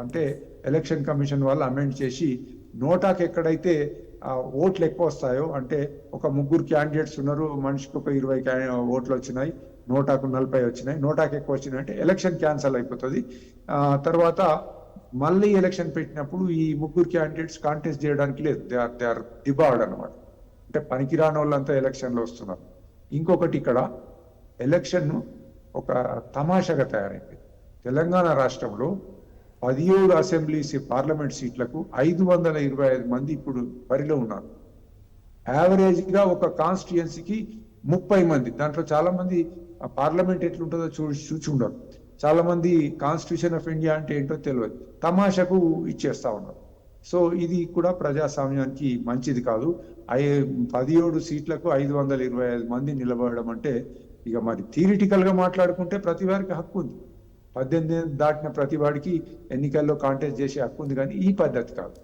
అంటే ఎలక్షన్ కమిషన్ వాళ్ళు అమెండ్ చేసి నోటాకు ఎక్కడైతే ఓట్లు ఎక్కువ వస్తాయో, అంటే ఒక 3 క్యాండిడేట్స్ ఉన్నారు, మనిషికి ఒక 20 ఓట్లు వచ్చినాయి, నోటాకు 40 వచ్చినాయి, నోటాకు ఎక్కువ వచ్చినాయి అంటే ఎలక్షన్ క్యాన్సల్ అయిపోతుంది. తర్వాత మళ్ళీ ఎలక్షన్ పెట్టినప్పుడు ఈ 3 క్యాండిడేట్స్ కాంటెస్ట్ చేయడానికి లేదు, దే ఆర్ డిబార్డ్ అనమాట. అంటే పనికిరాని వాళ్ళంతా ఎలక్షన్ లో వస్తున్నారు. ఇంకొకటి ఇక్కడ ఎలక్షన్ ఒక తమాషాగా తయారైంది. తెలంగాణ రాష్ట్రంలో 17 అసెంబ్లీ పార్లమెంట్ సీట్లకు 525 మంది ఇప్పుడు బరిలో ఉన్నారు. యావరేజ్ గా ఒక కాన్స్టిట్యుయెన్సీకి 30 మంది. దాంట్లో చాలా మంది పార్లమెంట్ ఎట్లుంటుందో చూసి ఉండరు. చాలా మంది కాన్స్టిట్యూషన్ ఆఫ్ ఇండియా అంటే ఏంటో తెలియదు, తమాషకు ఇచ్చేస్తా ఉన్నారు. సో ఇది కూడా ప్రజాస్వామ్యానికి మంచిది కాదు. 17 సీట్లకు 525 మంది నిలబడడం అంటే ఇక మరి థియరిటికల్ గా మాట్లాడుకుంటే ప్రతి వారికి హక్కు ఉంది. 18 ఏళ్ళు దాటిన ప్రతి వాడికి ఎన్నికల్లో కాంటెస్ట్ చేసే హక్కు ఉంది. కానీ ఈ పద్ధతి కాదు.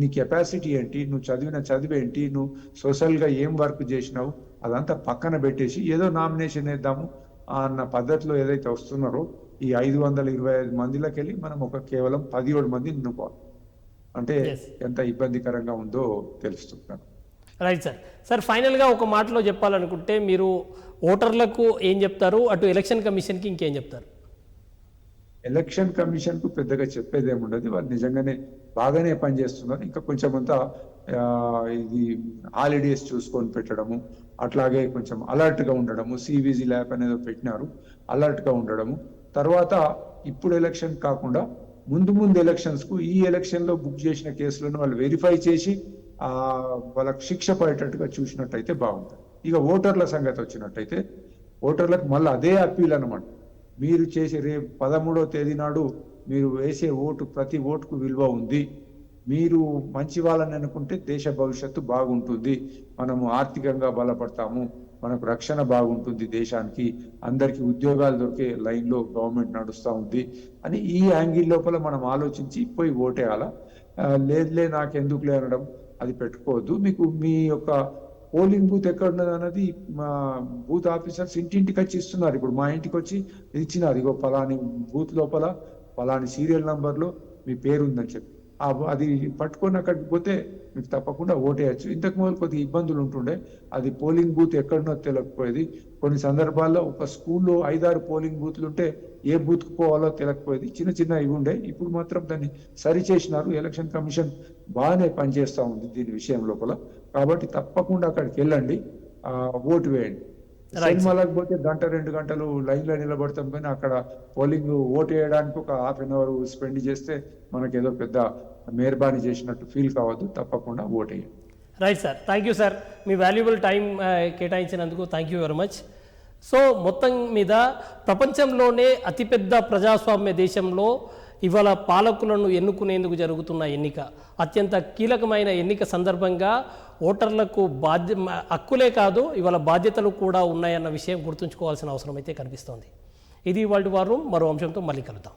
నీ కెపాసిటీ ఏంటి, నువ్వు చదివిన చదువు ఏంటి, నువ్వు సోషల్ గా ఏం వర్క్ చేసినావు అదంతా పక్కన పెట్టేసి ఏదో నామినేషన్ వేద్దాము అన్న పద్ధతిలో ఏదైతే వస్తున్నారో ఈ 525 మందిలోకి వెళ్ళి మనం కేవలం 17 మంది నిన్నుకోవాలి అంటే ఎంత ఇబ్బందికరంగా ఉందో తెలుస్తున్నాను. Right sir. సార్ ఫైనల్గా ఒక మాటలో చెప్పాలనుకుంటే మీరు ఓటర్లకు ఏం చెప్తారు, అటు ఎలక్షన్ కమిషన్కి ఇంకేం చెప్తారు? ఎలక్షన్ కమిషన్ కు పెద్దగా చెప్పేది ఏముండదు, వాళ్ళు నిజంగానే బాగానే పనిచేస్తున్నారు. ఇంకా కొంచెం అంతా ఇది హాలిడేస్ చూసుకొని పెట్టడము, అట్లాగే కొంచెం అలర్ట్ గా ఉండడము, CVG ల్యాబ్ అనేది పెట్టినారు, అలర్ట్ గా ఉండడము. తర్వాత ఇప్పుడు ఎలక్షన్ కాకుండా ముందు ఎలక్షన్స్ కు ఈ ఎలక్షన్ లో బుక్ చేసిన కేసులను వాళ్ళు వెరిఫై చేసి వాళ్ళకి శిక్ష పడేటట్టుగా చూసినట్టయితే బాగుంటుంది. ఇక ఓటర్ల సంగతి వచ్చినట్టయితే ఓటర్లకు మళ్ళీ అదే అప్పీల్ అనమాట. మీరు చేసే రేపు 13వ తేదీ నాడు మీరు వేసే ఓటు, ప్రతి ఓటుకు విలువ ఉంది. మీరు మంచి వాళ్ళని అనుకుంటే దేశ భవిష్యత్తు బాగుంటుంది, మనము ఆర్థికంగా బలపడతాము, మనకు రక్షణ బాగుంటుంది, దేశానికి అందరికి ఉద్యోగాలు దొరికే లైన్లో గవర్నమెంట్ నడుస్తూ ఉంది అని ఈ యాంగిల్ లోపల మనం ఆలోచించి పోయి ఓటేయాల. లేదులే నాకెందుకులే అనడం అది పెట్టుకోవద్దు. మీకు మీ యొక్క పోలింగ్ బూత్ ఎక్కడ ఉన్నది అన్నది మా బూత్ ఆఫీసర్స్ ఇంటింటికి వచ్చి ఇస్తున్నారు. ఇప్పుడు మా ఇంటికి వచ్చి ఇచ్చినారు, ఇగో పలాని బూత్ లోపల పలాని సీరియల్ నంబర్లో మీ పేరు ఉందని చెప్పి అది పట్టుకొని అక్కడికి పోతే మీకు తప్పకుండా ఓటేయచ్చు. ఇంతకు ముందు కొద్దిగా ఇబ్బందులు ఉంటుండే, అది పోలింగ్ బూత్ ఎక్కడనో తెలియకపోయేది. కొన్ని సందర్భాల్లో ఒక స్కూల్లో 5-6 పోలింగ్ బూత్లు ఉంటే ఏ బూత్కు పోవాలో తెలియకపోయేది, చిన్న ఇవి ఉండే. ఇప్పుడు మాత్రం దాన్ని సరి చేసినారు. ఎలక్షన్ కమిషన్ బాగానే పనిచేస్తూ ఉంది దీని విషయం లోపల. కాబట్టి తప్పకుండా అక్కడికి వెళ్ళండి, ఓటు వేయండి. సినిమాలకు పోతే గంట 2 గంటలు లైన్లో నిలబడతాం, కానీ అక్కడ పోలింగ్ ఓటు వేయడానికి ఒక ½ అవర్ స్పెండ్ చేస్తే మనకి ఏదో పెద్ద మెహర్బానీ చేసినట్టు ఫీల్ కావద్దు. తప్పకుండా ఓటు వేయండి. Right sir, thank you sir, మీ వాల్యుబుల్ టైం కేటాయించినందుకు thank you very much. So మొత్తం మీద ప్రపంచంలోనే అతిపెద్ద ప్రజాస్వామ్య దేశంలో ఇవాళ పాలకులను ఎన్నుకునేందుకు జరుగుతున్న ఎన్నిక అత్యంత కీలకమైన ఎన్నిక సందర్భంగా ఓటర్లకు హక్కులే కాదు ఇవాళ బాధ్యతలు కూడా ఉన్నాయన్న విషయం గుర్తుంచుకోవాల్సిన అవసరం అయితే కనిపిస్తోంది. ఇది ఇవాల్టి వారం, మరో అంశంతో మళ్ళీ కలుద్దాం.